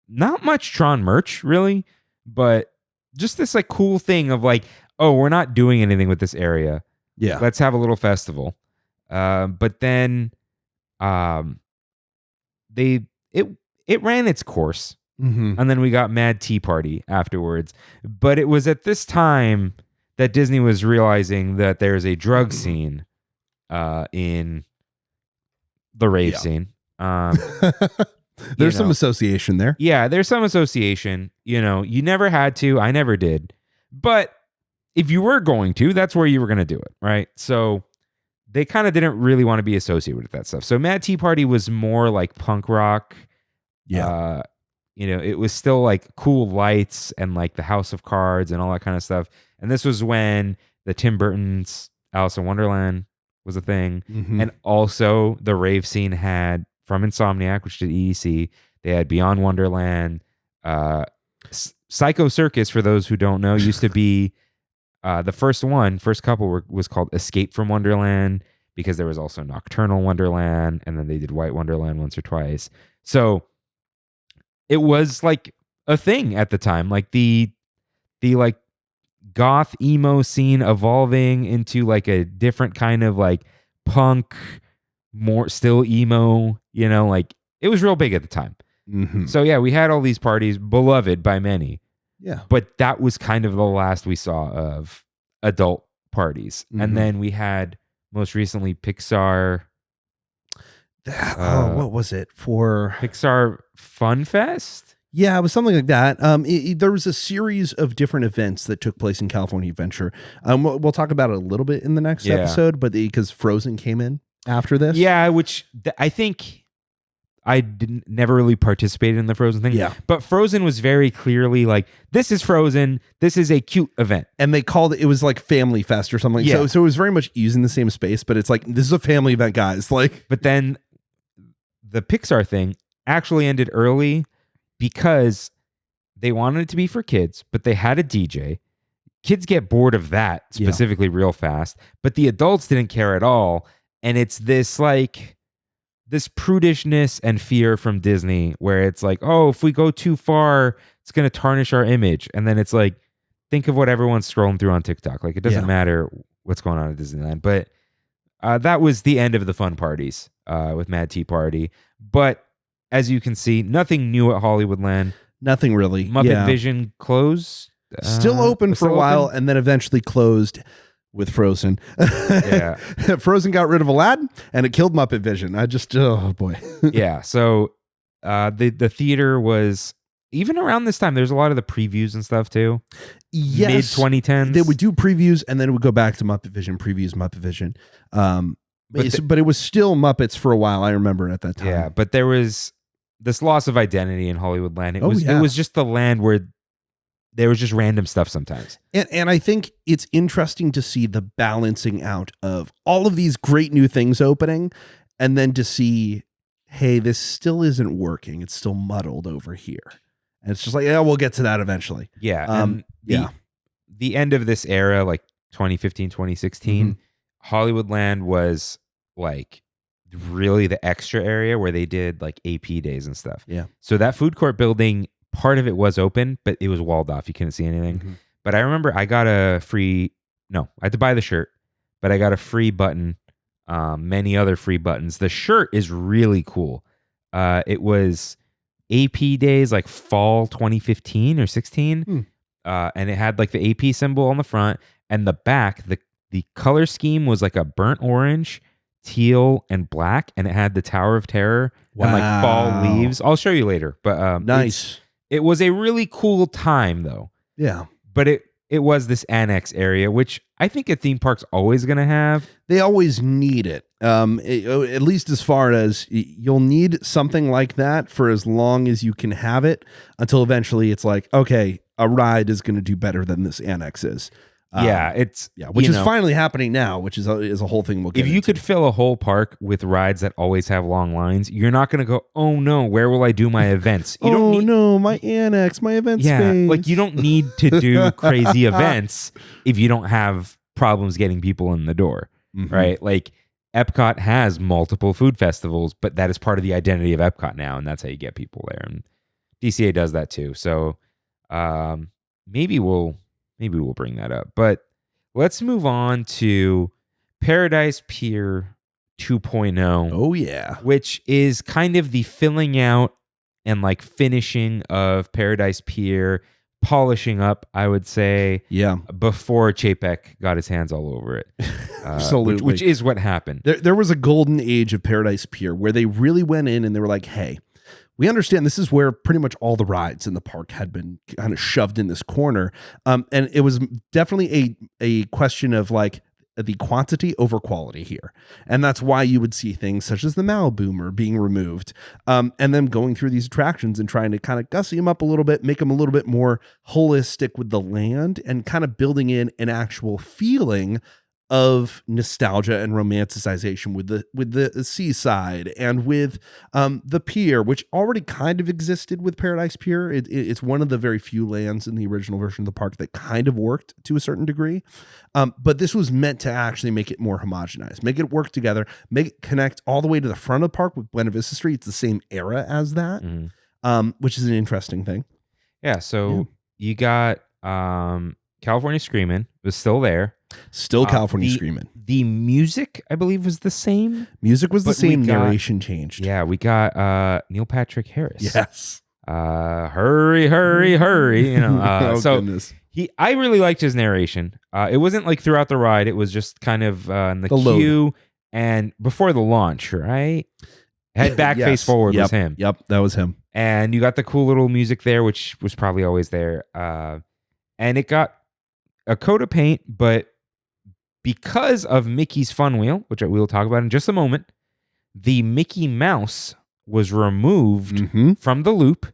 not much Tron merch really, but just this like cool thing of like, oh, we're not doing anything with this area. Yeah. Let's have a little festival. But then it ran its course. Mm-hmm. And then we got Mad Tea Party afterwards. But it was at this time that Disney was realizing that there's a drug scene in the rave scene. There's some association there. Yeah, there's some association. You never had to. I never did. But if you were going to, that's where you were going to do it, right? So they kind of didn't really want to be associated with that stuff. So Mad Tea Party was more like punk rock. Yeah. It was still like cool lights and like the House of Cards and all that kind of stuff. And this was when the Tim Burton's Alice in Wonderland was a thing. Mm-hmm. And also the rave scene had from Insomniac, which did EDC. They had Beyond Wonderland. Psycho Circus, for those who don't know, used to be the first couple was called Escape from Wonderland because there was also Nocturnal Wonderland. And then they did White Wonderland once or twice. So it was like a thing at the time, like the like goth emo scene evolving into like a different kind of like punk, more still emo, like it was real big at the time. Mm-hmm. So yeah, we had all these parties beloved by many. Yeah. But that was kind of the last we saw of adult parties. Mm-hmm. And then we had most recently Pixar. What was it for? Pixar Fun Fest? Yeah, it was something like that. There was a series of different events that took place in California Adventure. We'll talk about it a little bit in the next episode, but because Frozen came in after this. Yeah, which I think I never really participated in the Frozen thing. Yeah. But Frozen was very clearly like, this is Frozen. This is a cute event. And they called it was like Family Fest or something. Yeah. So it was very much using the same space, but it's like, this is a family event, guys. Like, but then the Pixar thing actually ended early because they wanted it to be for kids, but they had a DJ. Kids get bored of that specifically real fast, but the adults didn't care at all. And it's this like, this prudishness and fear from Disney where it's like, oh, if we go too far, it's going to tarnish our image. And then it's like, think of what everyone's scrolling through on TikTok. Like, it doesn't matter what's going on at Disneyland. But that was the end of the fun parties with Mad Tea Party. But as you can see, nothing new at Hollywoodland. Nothing really. Muppet Vision closed. Still open for a while and then eventually closed with Frozen. Yeah. Frozen got rid of Aladdin and it killed Muppet Vision. Oh boy. Yeah. So the theater was, even around this time, there's a lot of the previews and stuff too. Yes. Mid 2010s. They would do previews and then it would go back to Muppet Vision, previews, Muppet Vision. But it was still Muppets for a while. I remember at that time. Yeah. But there was this loss of identity in Hollywoodland. It was just the land where there was just random stuff sometimes. And I think it's interesting to see the balancing out of all of these great new things opening and then to see, hey, this still isn't working. It's still muddled over here. And it's just like, yeah, we'll get to that eventually. Yeah. The end of this era, like 2015, 2016, Hollywoodland was like really the extra area where they did like AP days and stuff. Yeah. So that food court building, part of it was open, but it was walled off. You couldn't see anything. But I remember I got I had to buy the shirt, but I got a free button, many other free buttons. The shirt is really cool. It was AP days, like fall 2015 or 16. And it had like the AP symbol on the front and the back, the color scheme was like a burnt orange, teal, and black. And it had the Tower of Terror and like fall leaves. I'll show you later, but nice. It was a really cool time though. Yeah. But it was this annex area, which I think a theme park's always going to have. They always need it. At least as far as you'll need something like that for as long as you can have it until eventually it's like, okay, a ride is going to do better than this annex is. Which is finally happening now, which is a whole thing we'll get into. If you could fill a whole park with rides that always have long lines, you're not going to go, oh no, where will I do my events? You don't need, my annex, my event space. Like you don't need to do crazy events if you don't have problems getting people in the door, right? Like Epcot has multiple food festivals, but that is part of the identity of Epcot now, and that's how you get people there. And DCA does that too. So maybe we'll bring that up. But let's move on to Paradise Pier 2.0. Oh, yeah. Which is kind of the filling out and like finishing of Paradise Pier, polishing up, I would say. Yeah. Before Chapek got his hands all over it. Absolutely. Which is what happened. There was a golden age of Paradise Pier where they really went in and they were like, hey, we understand this is where pretty much all the rides in the park had been kind of shoved in this corner. And it was definitely a question of like the quantity over quality here. And that's why you would see things such as the Malboomer being removed. And then going through these attractions and trying to kind of gussy them up a little bit, make them a little bit more holistic with the land and kind of building in an actual feeling of nostalgia and romanticization with the seaside and with the pier, which already kind of existed with Paradise Pier. It's one of the very few lands in the original version of the park that kind of worked to a certain degree. But this was meant to actually make it more homogenized, make it work together, make it connect all the way to the front of the park with Buena Vista Street. It's the same era as that, which is an interesting thing. Yeah. So you got California Screamin' was still there. Still California Screamin'. The music, I believe, was the same. Music was the same. Narration changed. Yeah, we got Neil Patrick Harris. Yes. Hurry, hurry, hurry. You know. Goodness. I really liked his narration. It wasn't like throughout the ride. It was just kind of in the queue and before the launch, right? Head back, Yes. face forward Yep. was him. Yep, that was him. And you got the cool little music there, which was probably always there. And it got a coat of paint, but because of Mickey's Fun Wheel, which we will talk about in just a moment, the Mickey Mouse was removed from the loop.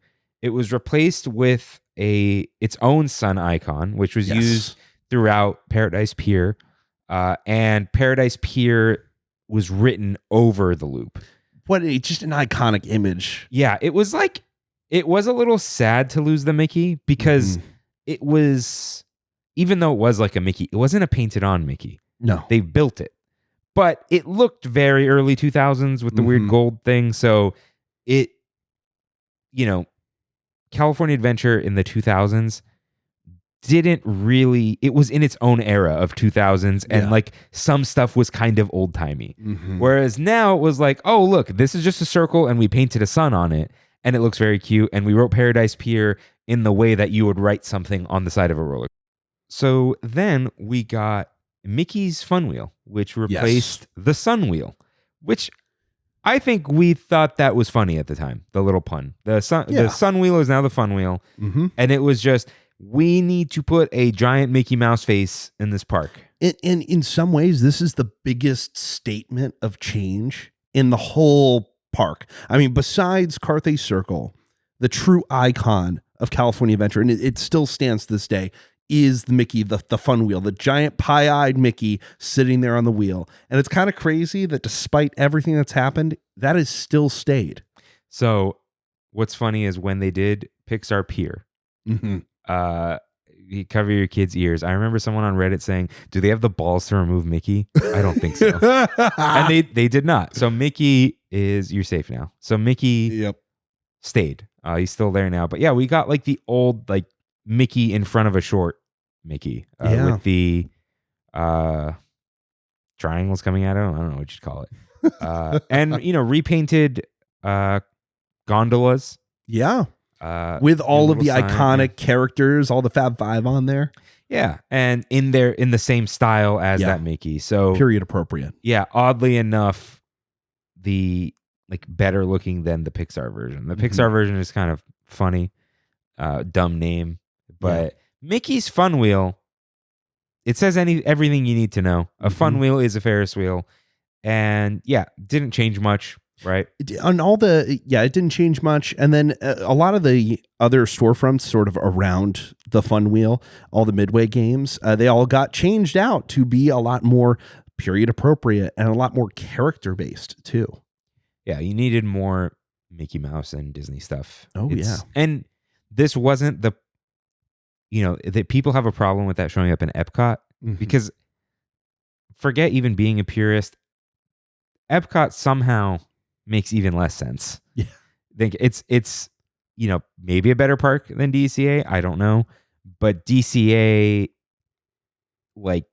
It was replaced with its own sun icon, which was used throughout Paradise Pier. And Paradise Pier was written over the loop. Just an iconic image. Yeah, it was a little sad to lose the Mickey because it was, even though it was like a Mickey, it wasn't a painted on Mickey. No. They built it. But it looked very early 2000s with the weird gold thing. So it, California Adventure in the 2000s didn't really, it was in its own era of 2000s and like some stuff was kind of old timey. Whereas now it was like, oh, look, this is just a circle and we painted a sun on it and it looks very cute. And we wrote Paradise Pier in the way that you would write something on the side of a roller. So then we got Mickey's Fun Wheel, which replaced the Sun Wheel, which I think we thought that was funny at the time. The little pun. The Sun Wheel is now the Fun Wheel. And it was just, we need to put a giant Mickey Mouse face in this park. And in some ways, this is the biggest statement of change in the whole park. I mean, besides Carthay Circle, the true icon of California Adventure, and it still stands to this day, is the Mickey, the Fun Wheel, the giant pie-eyed Mickey sitting there on the wheel. And it's kind of crazy that despite everything that's happened, that has still stayed. So what's funny is when they did Pixar Pier, you cover your kids' ears. I remember someone on Reddit saying, do they have the balls to remove Mickey? I don't think so. And they did not. So Mickey you're safe now. So Mickey stayed. He's still there now. But yeah, we got like the old like Mickey in front of a short Mickey with the triangles coming at him. I don't know what you'd call it. And, repainted gondolas. Yeah. With all of the iconic characters, all the Fab Five on there. Yeah. And in the same style as that Mickey. So period appropriate. Yeah. Oddly enough, the like better looking than the Pixar version. The Pixar version is kind of funny, dumb name, but Mickey's Fun Wheel, it says everything you need to know. A fun wheel is a Ferris wheel. And didn't change much. Right. On all it didn't change much. And then a lot of the other storefronts sort of around the Fun Wheel, all the Midway games, they all got changed out to be a lot more period appropriate and a lot more character based too. Yeah, you needed more Mickey Mouse and Disney stuff. Oh, And this wasn't that people have a problem with that showing up in Epcot because forget even being a purist. Epcot somehow makes even less sense. Yeah. I think it's maybe a better park than DCA. I don't know. But DCA, like,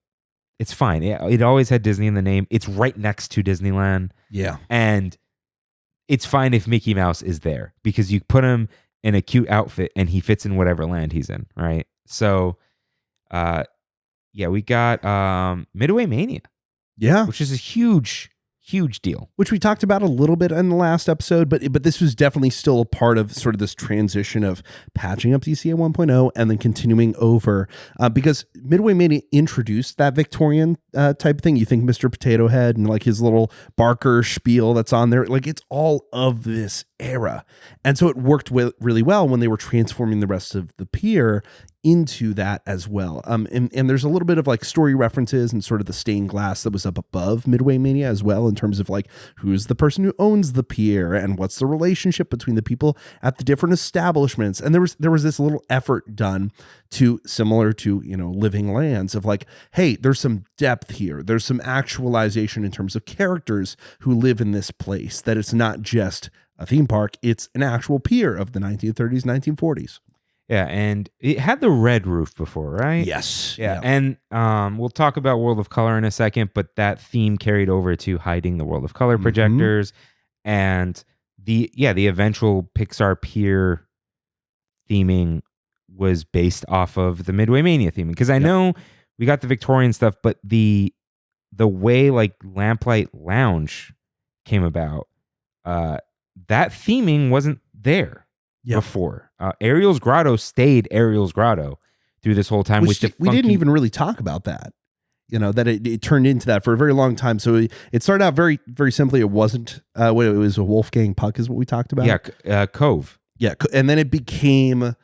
it's fine. It always had Disney in the name. It's right next to Disneyland. Yeah. And it's fine if Mickey Mouse is there because you put him in a cute outfit and he fits in whatever land he's in, right? So, we got Midway Mania. Yeah. Which is a huge deal. Which we talked about a little bit in the last episode, but this was definitely still a part of sort of this transition of patching up DCA 1.0 and then continuing over because Midway Mania introduced that Victorian type thing. You think Mr. Potato Head and like his little Barker spiel that's on there, like it's all of this era. And so it worked really well when they were transforming the rest of the pier into that as well. And there's a little bit of like story references and sort of the stained glass that was up above Midway Mania as well in terms of like who's the person who owns the pier and what's the relationship between the people at the different establishments. And there was this little effort done to similar to, Living Lands of like, hey, there's some depth here. There's some actualization in terms of characters who live in this place, that it's not just a theme park. It's an actual pier of the 1930s, 1940s. Yeah, and it had the red roof before, right? Yes. Yeah. And we'll talk about World of Color in a second, but that theme carried over to hiding the World of Color projectors and the eventual Pixar Pier theming was based off of the Midway Mania theming. Because I know we got the Victorian stuff, but the way like Lamplight Lounge came about that theming wasn't there Yep. before. Ariel's Grotto stayed Ariel's Grotto through this whole time. Which we didn't even really talk about that. That it turned into that for a very long time. So it started out very, very simply. It wasn't what it was, a Wolfgang Puck is what we talked about. Yeah, Cove. Yeah, and then it became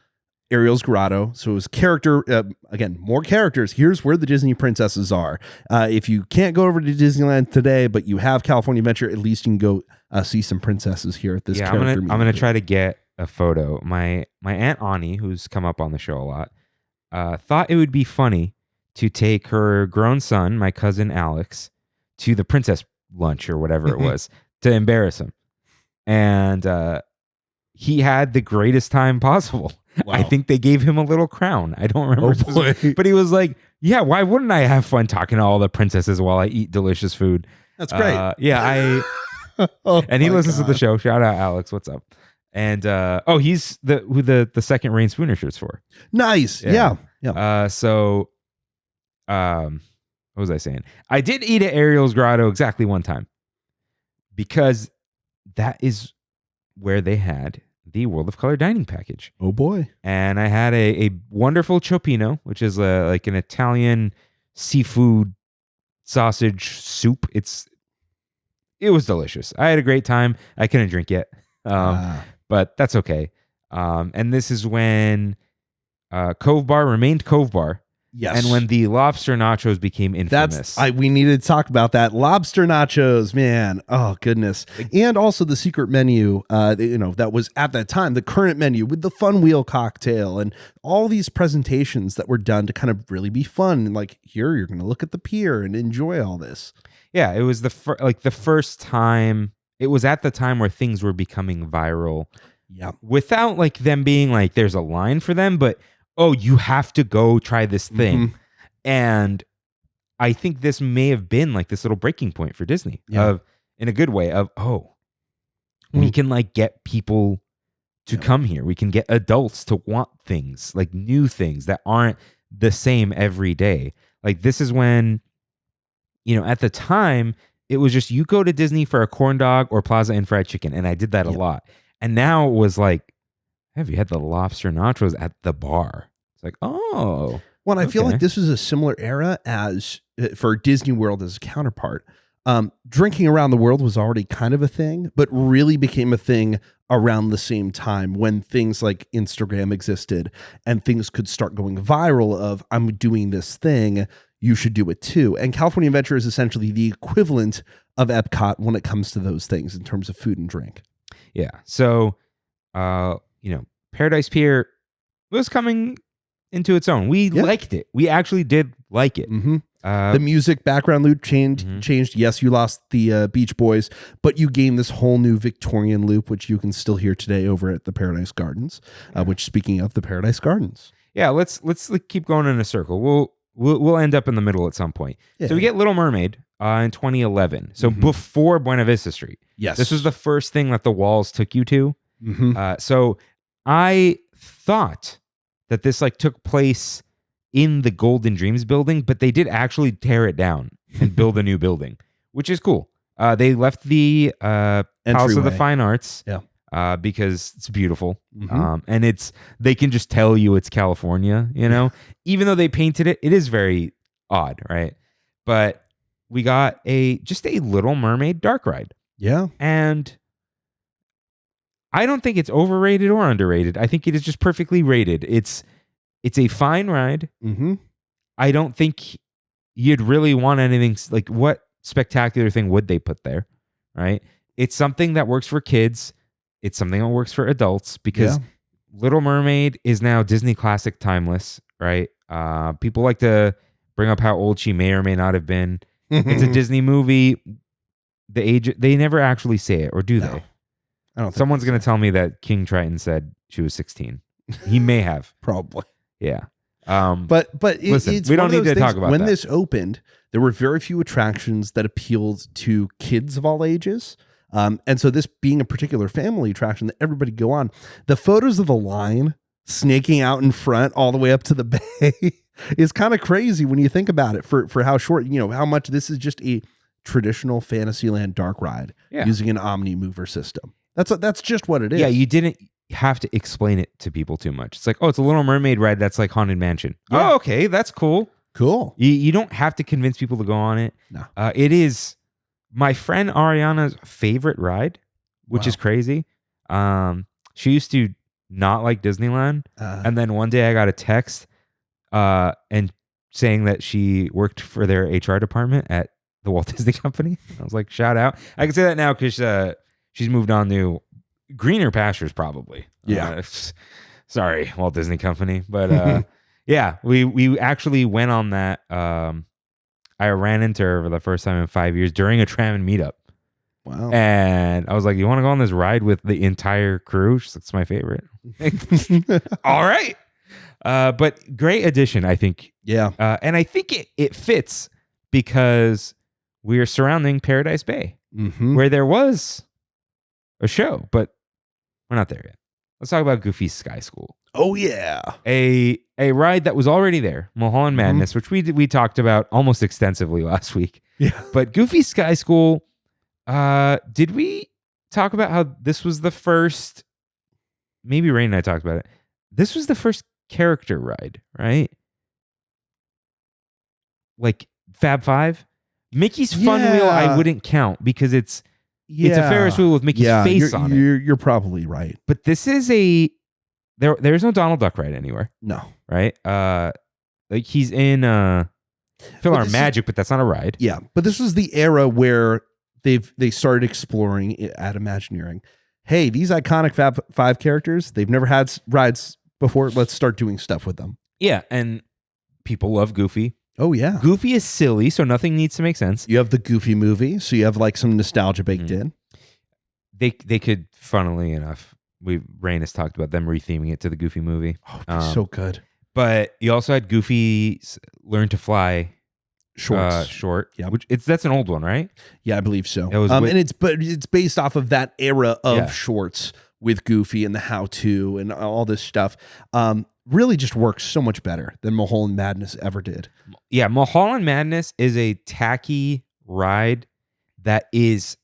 Ariel's Grotto. So it was character, again, more characters. Here's where the Disney princesses are. If you can't go over to Disneyland today, but you have California Adventure, at least you can go see some princesses here at this character. I'm gonna try to get a photo. My Aunt Ani, who's come up on the show a lot, thought it would be funny to take her grown son, my cousin Alex, to the princess lunch or whatever it was to embarrass him. And he had the greatest time possible. Wow. I think they gave him a little crown. I don't remember. Oh, boy. But he was like, yeah, why wouldn't I have fun talking to all the princesses while I eat delicious food? That's great. And he listens to the show. Shout out Alex. What's up? And he's who the second Rain Spooner shirt's for. Nice. Yeah. What was I saying? I did eat at Ariel's Grotto exactly one time because that is where they had the World of Color dining package. Oh boy. And I had a wonderful ciocchino, which is like an Italian seafood sausage soup. It was delicious. I had a great time. I couldn't drink yet. But that's okay. And this is when Cove Bar remained Cove Bar. Yes. And when the lobster nachos became infamous. We needed to talk about that. Lobster nachos, man. Oh, goodness. And also the secret menu, that was at that time, the current menu with the Fun Wheel cocktail and all these presentations that were done to kind of really be fun. And like, here, you're going to look at the pier and enjoy all this. Yeah, it was the first time. It was at the time where things were becoming viral. Yeah. Without like them being like, there's a line for them, but you have to go try this thing. Mm-hmm. And I think this may have been like this little breaking point for Disney in a good way we can like get people to come here. We can get adults to want things, like new things that aren't the same every day. Like this is when, at the time it was just, you go to Disney for a corn dog or Plaza Inn fried chicken. And I did that a lot. And now it was like, have you had the lobster nachos at the bar? It's like, oh. Well, I feel like this is a similar era as for Disney World as a counterpart. Drinking around the world was already kind of a thing, but really became a thing around the same time when things like Instagram existed and things could start going viral of, I'm doing this thing, you should do it too. And California Adventure is essentially the equivalent of Epcot when it comes to those things in terms of food and drink. Yeah. So, Paradise Pier was coming into its own. We liked it. We actually did like it. Mm-hmm. The music background loop changed. Yes, you lost the Beach Boys, but you gained this whole new Victorian loop, which you can still hear today over at the Paradise Gardens. Which, speaking of the Paradise Gardens, let's keep going in a circle. We'll end up in the middle at some point. Yeah. So we get Little Mermaid in 2011. So before Buena Vista Street. Yes, this was the first thing that the walls took you to. Mm-hmm. So I thought that this like took place in the Golden Dreams building, but they did actually tear it down and build a new building, which is cool. They left the Palace of the Fine Arts because it's beautiful. Mm-hmm. And they can just tell you it's California, even though they painted it, it is very odd, right? But we got just a Little Mermaid dark ride. Yeah. And I don't think it's overrated or underrated. I think it is just perfectly rated. It's a fine ride. Mm-hmm. I don't think you'd really want anything like, what spectacular thing would they put there, right? It's something that works for kids. It's something that works for adults because Little Mermaid is now Disney Classic Timeless, right? People like to bring up how old she may or may not have been. It's a Disney movie. The age, they never actually say it, or do they? I don't think someone's going to tell me that King Triton said she was 16. He may have. Probably. Yeah. But listen, it's we don't need to talk about when that. This opened, there were very few attractions that appealed to kids of all ages. And so this being a particular family attraction that everybody go on, the photos of the line snaking out in front all the way up to the bay is kind of crazy when you think about it for how short, how much this is just a traditional Fantasyland dark ride Yeah. using an Omni mover system. That's just what it is. Yeah, you didn't have to explain it to people too much. It's like, oh, it's a Little Mermaid ride that's like Haunted Mansion. Yeah. Oh, okay, that's cool. Cool. You don't have to convince people to go on it. No. It is my friend Ariana's favorite ride, which is crazy. She used to not like Disneyland, and then one day I got a text and saying that she worked for their HR department at the Walt Disney Company. I was like, shout out. I can say that now because she's moved on to greener pastures, probably. Yeah. Sorry, Walt Disney Company, but yeah, we actually went on that. I ran into her for the first time in 5 years during a Trammin meetup. Wow. And I was like, you want to go on this ride with the entire crew? She's like, it's my favorite. All right. But great addition, I think. Yeah. And I think it fits because we are surrounding Paradise Bay, where there was a show, but we're not there yet. Let's talk about Goofy's Sky School. Oh, yeah. A ride that was already there, Mulholland Madness, which we talked about almost extensively last week. Yeah. But Goofy's Sky School, did we talk about how this was the first, maybe Rain and I talked about it. This was the first character ride, right? Like Fab Five? Mickey's Fun Wheel I wouldn't count because it's a Ferris wheel with Mickey's face on it. You're probably right. But this is there's no Donald Duck ride anywhere. No. Right? Like he's in Philhar Magic, but that's not a ride. Yeah. But this was the era where they started exploring at Imagineering. Hey, these iconic Fab Five characters, they've never had rides before. Let's start doing stuff with them. Yeah, and people love Goofy. Oh, yeah. Goofy is silly, so nothing needs to make sense. You have the Goofy movie, so you have like some nostalgia baked in. They could, funnily enough, Rain has talked about them retheming it to the Goofy movie. Oh, it'd be so good. But you also had Goofy Learn to Fly short. Yeah, that's an old one, right? Yeah, I believe so. It was and it's based off of that era of shorts with Goofy and the how-to and all this stuff. Really just works so much better than Mulholland Madness ever did. Yeah, Mulholland Madness is a tacky ride that is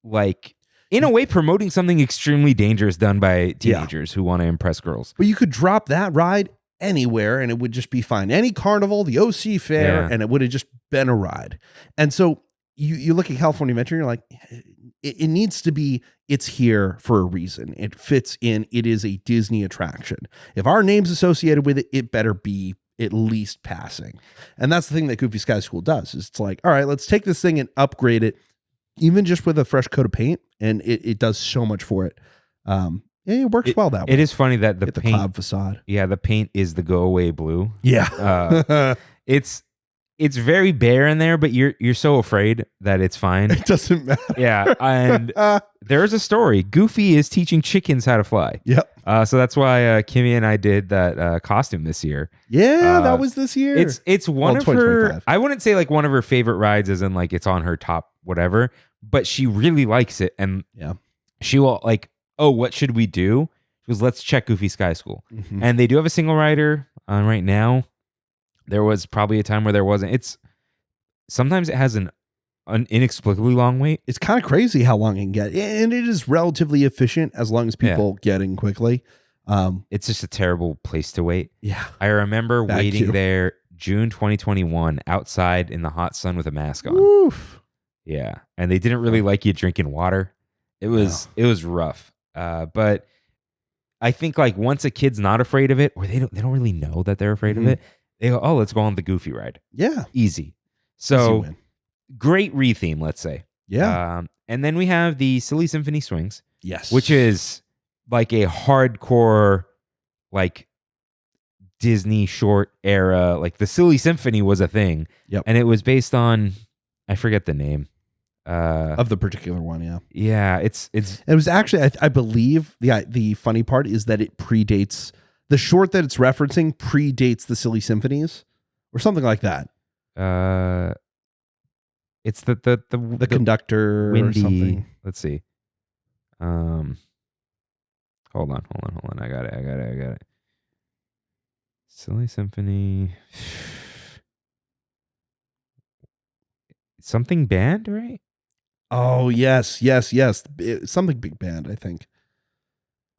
like, in a way, promoting something extremely dangerous done by teenagers who want to impress girls. But you could drop that ride anywhere and it would just be fine. Any carnival, the OC fair, and it would have just been a ride. And so you look at California Adventure and you're like, it needs to be, it's here for a reason. It fits in. It is a Disney attraction. If our name's associated with it, it better be at least passing. And that's the thing that Goofy Sky School does. Is it's like, all right, let's take this thing and upgrade it, even just with a fresh coat of paint. And it does so much for it. It works well that way. It is funny that the paint, cloud facade. Yeah, the paint is the go away blue. Yeah. It's very bare in there, but you're so afraid that it's fine. It doesn't matter. Yeah, and there's a story. Goofy is teaching chickens how to fly. Yep. So that's why Kimmy and I did that costume this year. Yeah, that was this year. It's one of her. I wouldn't say like one of her favorite rides, as in like it's on her top whatever. But she really likes it, and she will like, oh, what should we do? She goes, let's check Goofy Sky School, and they do have a single rider right now. There was probably a time where there wasn't. Sometimes it has an inexplicably long wait. It's kind of crazy how long it can get. And it is relatively efficient as long as people get in quickly. It's just a terrible place to wait. Yeah. I remember waiting there June 2021 outside in the hot sun with a mask on. Oof. Yeah. And they didn't really like you drinking water. It was rough. But I think like once a kid's not afraid of it, or they don't really know that they're afraid of it, they go, oh, let's go on the Goofy ride. Yeah. Easy. So great retheme, let's say. Yeah. And then we have the Silly Symphony Swings. Yes. Which is like a hardcore, like Disney short era. Like the Silly Symphony was a thing. Yep. And it was based on, I forget the name. Of the particular one, yeah. Yeah. It was actually, I believe the funny part is that it predates, the short that it's referencing predates the Silly Symphonies or something like that. It's the conductor windy, or something. Let's see. Hold on. I got it. Silly Symphony. something band, right? Oh, yes. Something big band, I think.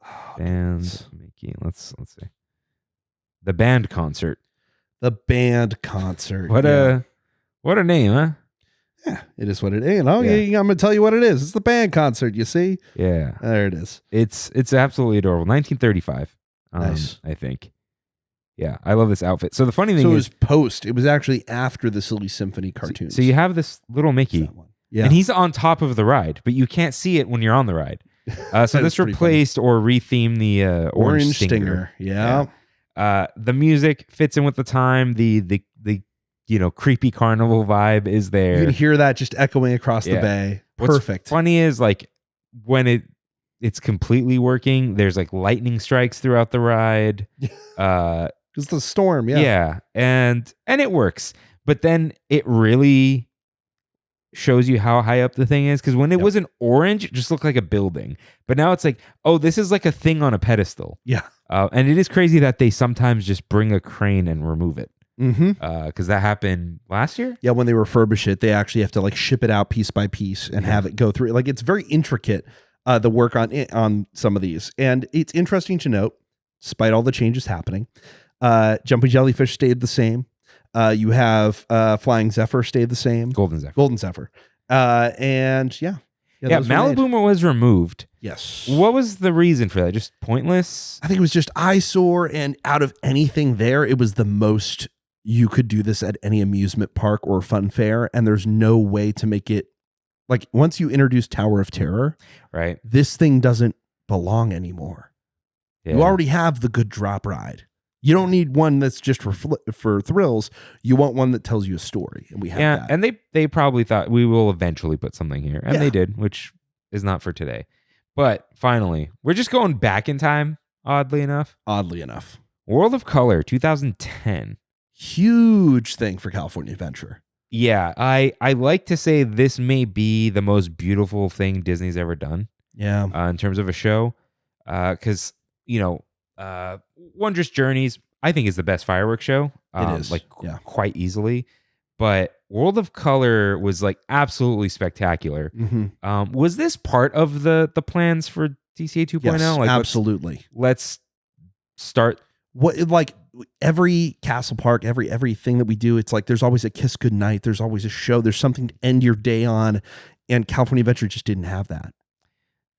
Oh, Band Mickey. Let's see. The band concert. The band concert. What a name, huh? Yeah, it is what it is. I'm Yeah. going to tell you what it is. It's the band concert, you see? Yeah. There it is. It's absolutely adorable. 1935. Nice. I think. Yeah, I love this outfit. So the funny thing So it is, was post. It was actually after the Silly Symphony cartoons. so you have this little Mickey, That one. Yeah. and he's on top of the ride, but you can't see it when you're on the ride. So this replaced or rethemed the Orange Stinger. Yeah. The music fits in with the time. The creepy carnival vibe is there. You can hear that just echoing across the bay. Perfect. What's funny is like when it's completely working, there's like lightning strikes throughout the ride. It's the storm. Yeah. And it works. But then it really shows you how high up the thing is, because when it was an orange, it just looked like a building. But now it's like, oh, this is like a thing on a pedestal. Yeah. And it is crazy that they sometimes just bring a crane and remove it. Mm-hmm. Because that happened last year. Yeah, when they refurbish it, they actually have to like ship it out piece by piece and have it go through. Like it's very intricate, the work on some of these. And it's interesting to note, despite all the changes happening, Jumping Jellyfish stayed the same. You have Flying Zephyr stayed the same. Golden Zephyr. And yeah, Malibu was removed. Yes. What was the reason for that? Just pointless? I think it was just eyesore, and out of anything there, it was the most you could do this at any amusement park or fun fair, and there's no way to make it like once you introduce Tower of Terror, right? This thing doesn't belong anymore. Yeah. You already have the good drop ride. You don't need one that's just for thrills. You want one that tells you a story, and we have that. And they probably thought we will eventually put something here, and they did, which is not for today. But finally, we're just going back in time. Oddly enough, World of Color, 2010. Huge thing for California Adventure. Yeah, I like to say this may be the most beautiful thing Disney's ever done. Yeah, in terms of a show, because Wondrous Journeys, I think, is the best fireworks show. It is, quite easily. But World of Color was like absolutely spectacular. Mm-hmm. Was this part of the plans for DCA 2.0? Yes, like, absolutely. Let's start. What like every castle park, everything that we do, it's like there's always a kiss goodnight. There's always a show. There's something to end your day on, and California Adventure just didn't have that.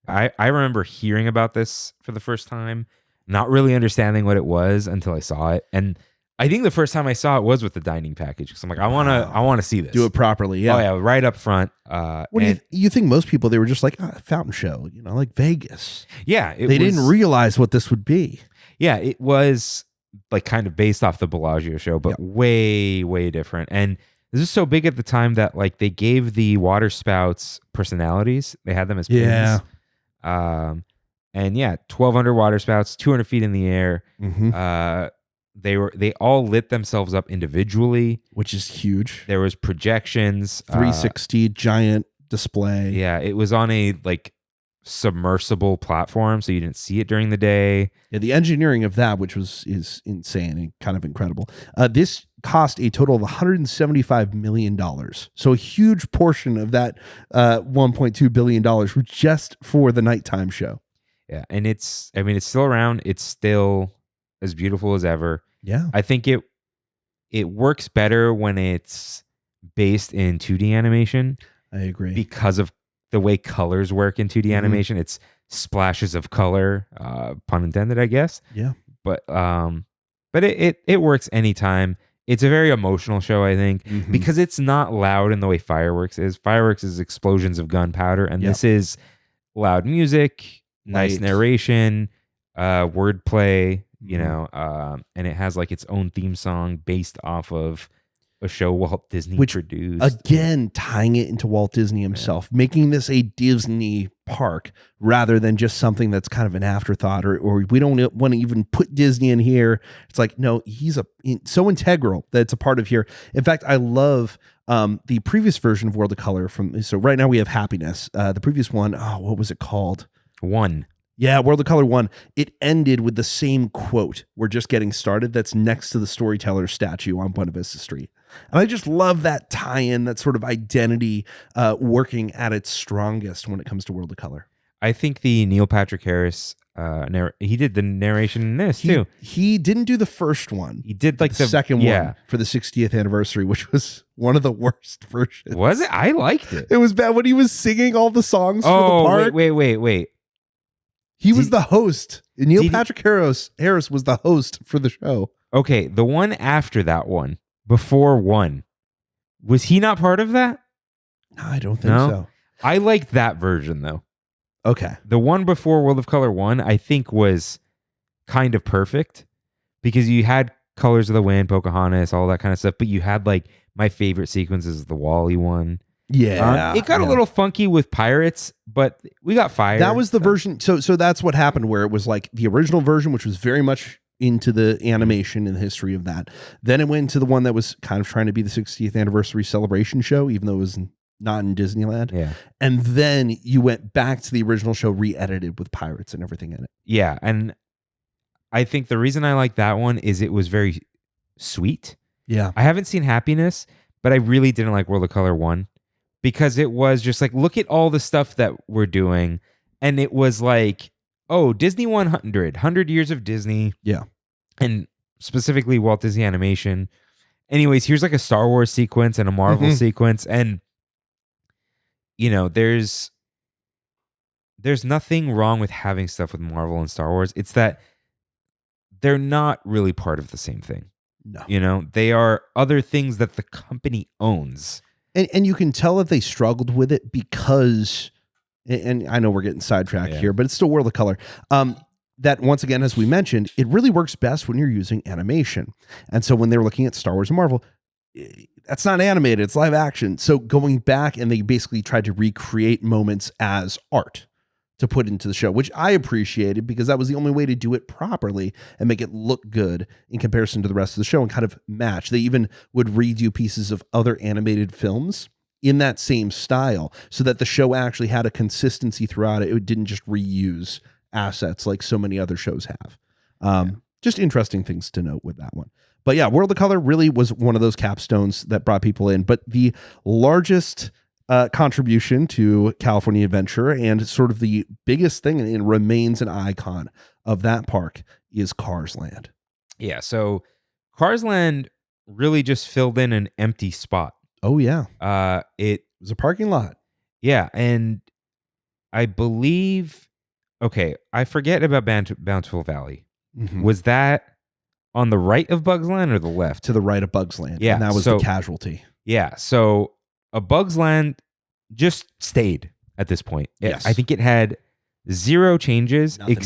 I remember hearing about this for the first time, not really understanding what it was until I saw it, and I think the first time I saw it was with the dining package, because I'm like, I want to see this. Do it properly, yeah. Oh yeah, right up front. What do you think? Most people, they were just like a fountain show, like Vegas. Yeah, they didn't realize what this would be. Yeah, it was like kind of based off the Bellagio show, but way, way different. And this is so big at the time that like they gave the water spouts personalities. They had them as pins. Yeah. And 1,200 water spouts, 200 feet in the air. Mm-hmm. They all lit themselves up individually, which is huge. There was projections, 360 giant display. Yeah, it was on a like submersible platform, so you didn't see it during the day. Yeah, the engineering of that, which is insane and kind of incredible. This cost a total of $175 million. So a huge portion of that $1.2 billion was just for the nighttime show. Yeah, and it's still around. It's still as beautiful as ever. Yeah. I think it works better when it's based in 2D animation. I agree. Because of the way colors work in 2D animation. It's splashes of color, pun intended, I guess. Yeah. But it works anytime. It's a very emotional show, I think, because it's not loud in the way fireworks is. Fireworks is explosions of gunpowder, and this is loud music, nice narration, wordplay, and it has like its own theme song based off of a show Walt Disney produced. Again, tying it into Walt Disney himself, making this a Disney park rather than just something that's kind of an afterthought, or we don't want to even put Disney in here. It's like, no, he's so integral that it's a part of here. In fact, I love the previous version of World of Color so right now we have Happiness. The previous one, what was it called? One. Yeah, World of Color 1. It ended with the same quote. We're just getting started. That's next to the storyteller statue on Buena Vista Street. And I just love that tie-in, that sort of identity working at its strongest when it comes to World of Color. I think the Neil Patrick Harris, he did the narration in this too. He didn't do the first one. He did like the second one for the 60th anniversary, which was one of the worst versions. Was it? I liked it. It was bad when he was singing all the songs for the park. Wait. He was the host. Neil Patrick Harris was the host for the show. Okay, the one after that one, before one, was he not part of that? No, I don't think so. I liked that version though. Okay. The one before World of Color 1, I think was kind of perfect because you had Colors of the Wind, Pocahontas, all that kind of stuff, but you had like my favorite sequences, the Wall-E one. Yeah. It got a little funky with pirates, but we got fired. That was the version. So that's what happened, where it was like the original version, which was very much into the animation and the history of that. Then it went to the one that was kind of trying to be the 60th anniversary celebration show, even though it was not in Disneyland. Yeah. And then you went back to the original show, re-edited with pirates and everything in it. Yeah. And I think the reason I like that one is it was very sweet. Yeah. I haven't seen Happiness, but I really didn't like World of Color 1 because it was just like, look at all the stuff that we're doing. And it was like, oh, Disney 100 years of Disney. Yeah. And specifically Walt Disney Animation. Anyways, here's like a Star Wars sequence and a Marvel sequence. And you know, there's nothing wrong with having stuff with Marvel and Star Wars. It's that they're not really part of the same thing. No. You know, they are other things that the company owns. And you can tell that they struggled with it because, and I know we're getting sidetracked here, but it's still World of Color. That once again, as we mentioned, it really works best when you're using animation. And so when they were looking at Star Wars and Marvel, that's not animated, it's live action. So going back, and they basically tried to recreate moments as art to put into the show, which I appreciated because that was the only way to do it properly and make it look good in comparison to the rest of the show and kind of match. They even would redo pieces of other animated films in that same style so that the show actually had a consistency throughout it. It didn't just reuse assets like so many other shows have. Just interesting things to note with that one. But yeah, World of Color really was one of those capstones that brought people in. But the largest contribution to California Adventure and sort of the biggest thing and remains an icon of that park is Cars Land. Yeah, so Cars Land really just filled in an empty spot. Oh yeah. It was a parking lot. Yeah, and I believe, okay, I forget about Bountiful Valley. Mm-hmm. Was that on the right of Bugs Land or the left? To the right of Bugs Land. Yeah. And that was the casualty. Yeah. So a Bugs Land just stayed at this point. Yes. I think it had zero changes Nothing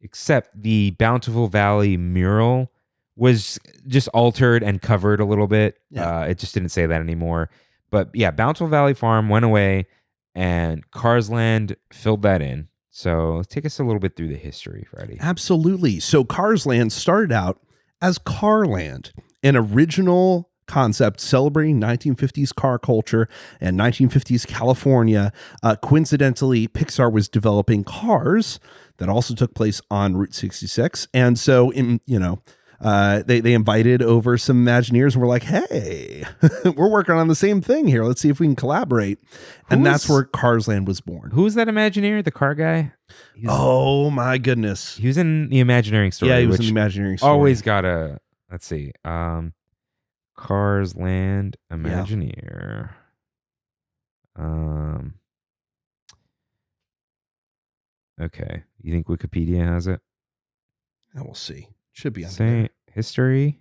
except the Bountiful Valley mural was just altered and covered a little bit. Yeah. It just didn't say that anymore. But yeah, Bountiful Valley Farm went away and Cars Land filled that in. So take us a little bit through the history, Freddy. Absolutely. So Cars Land started out as Carland, an original concept celebrating 1950s car culture and 1950s California. Coincidentally, Pixar was developing Cars that also took place on Route 66. And so, they invited over some Imagineers and were like, hey, we're working on the same thing here. Let's see if we can collaborate. And that's where Cars Land was born. Who was that Imagineer? The car guy? Oh, my goodness. He was in the Imagineering story. Yeah, he was in the Imagineering story. Always got a, let's see, Cars Land Imagineer. Yeah. Okay. You think Wikipedia has it? And we'll see. Should be on there. History.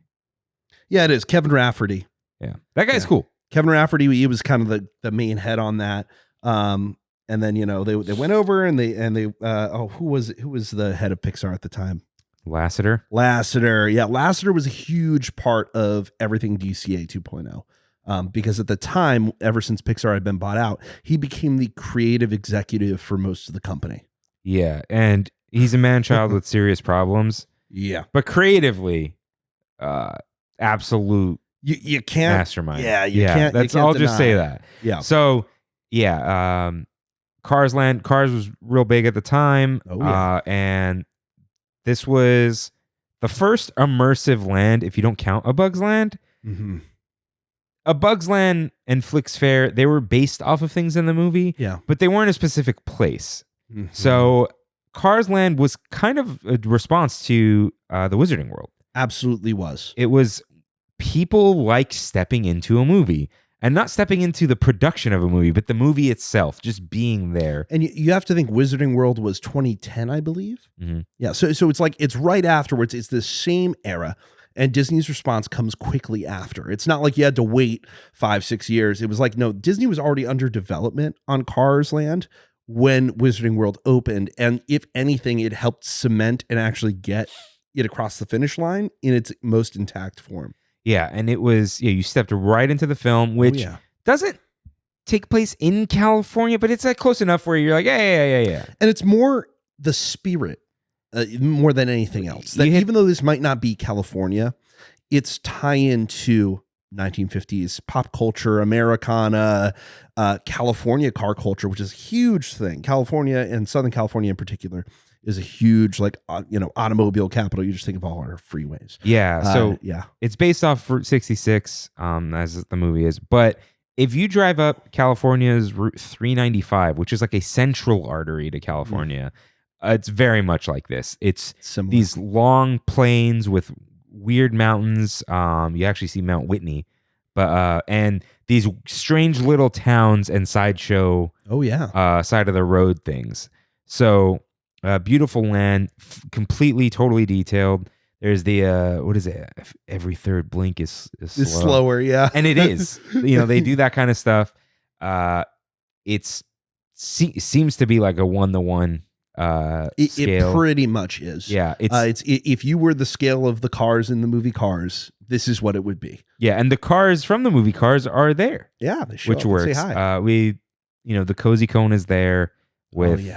Yeah, it is. Kevin Rafferty. Yeah. That guy's cool. Kevin Rafferty, he was kind of the main head on that. And then, they went over and they who was the head of Pixar at the time? Lasseter. Yeah. Lasseter was a huge part of everything DCA 2.0. Because at the time, ever since Pixar had been bought out, he became the creative executive for most of the company. Yeah. And he's a man-child with serious problems. Yeah. But creatively, absolute you can't mastermind. Yeah, you can't. I'll just say that. Yeah. So yeah, Cars was real big at the time. Oh yeah. And this was the first immersive land, if you don't count a Bugs Land. Mm-hmm. A Bug's Land and Flicks Fair, they were based off of things in the movie, Yeah. but they weren't a specific place. Mhm. So Cars Land was kind of a response to the Wizarding World. Absolutely was. It was people like stepping into a movie. And not stepping into the production of a movie, but the movie itself, just being there. And you have to think Wizarding World was 2010, I believe. Mm-hmm. Yeah. So it's like, it's right afterwards. It's the same era. And Disney's response comes quickly after. It's not like you had to wait 5-6 years. It was like, no, Disney was already under development on Cars Land when Wizarding World opened. And if anything, it helped cement and actually get it across the finish line in its most intact form. Yeah, and it was, you stepped right into the film, which doesn't take place in California, but it's like close enough where you're like, yeah. And it's more the spirit more than anything else. That even though this might not be California, it's tie-in to 1950s pop culture, Americana, California car culture, which is a huge thing. California and Southern California in particular is a huge, like, automobile capital. You just think of all our freeways. Yeah. So it's based off Route 66, as the movie is. But if you drive up California's Route 395, which is like a central artery to California, it's very much like this. It's similar. These long plains with weird mountains. You actually see Mount Whitney, but and these strange little towns and sideshow. Side of the road things. So. Beautiful land, completely, totally detailed. There's the what is it? Every third blink is slower, yeah. And it is. They do that kind of stuff. It seems to be like a 1-to-1 scale. It pretty much is. Yeah, it's if you were the scale of the cars in the movie Cars, this is what it would be. Yeah, and the cars from the movie Cars are there. Yeah, they show which up works. Say hi. The Cozy Cone is there with.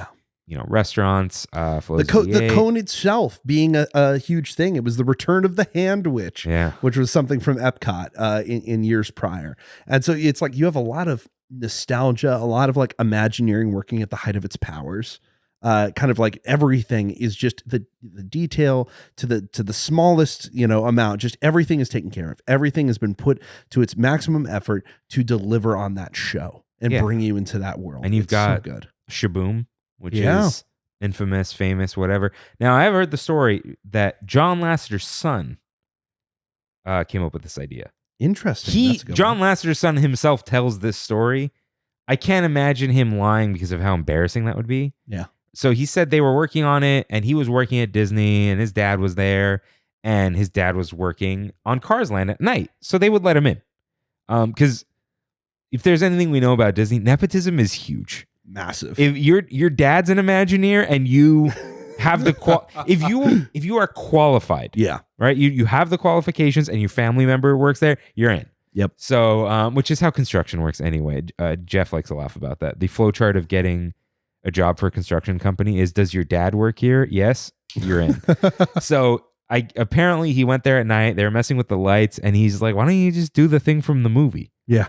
Restaurants, the cone itself being a huge thing. It was the return of the Hand Witch, which was something from Epcot in years prior. And so it's like you have a lot of nostalgia, a lot of like Imagineering working at the height of its powers. Kind of like everything is just the detail to the smallest amount. Just everything is taken care of. Everything has been put to its maximum effort to deliver on that show and bring you into that world. And you've got so good. Shaboom, which is infamous, famous, whatever. Now, I've heard the story that John Lasseter's son came up with this idea. Interesting. John Lasseter's son himself tells this story. I can't imagine him lying because of how embarrassing that would be. Yeah. So he said they were working on it, and he was working at Disney, and his dad was there, and his dad was working on Cars Land at night, so they would let him in. Because if there's anything we know about Disney, nepotism is huge. Massive. If your dad's an Imagineer and you have the if you are qualified, right, you have the qualifications and your family member works there, you're in. Yep. So, which is how construction works anyway. Jeff likes to laugh about that. The flow chart of getting a job for a construction company is: does your dad work here? Yes, you're in. So, apparently he went there at night. They were messing with the lights, and he's like, "Why don't you just do the thing from the movie?" Yeah.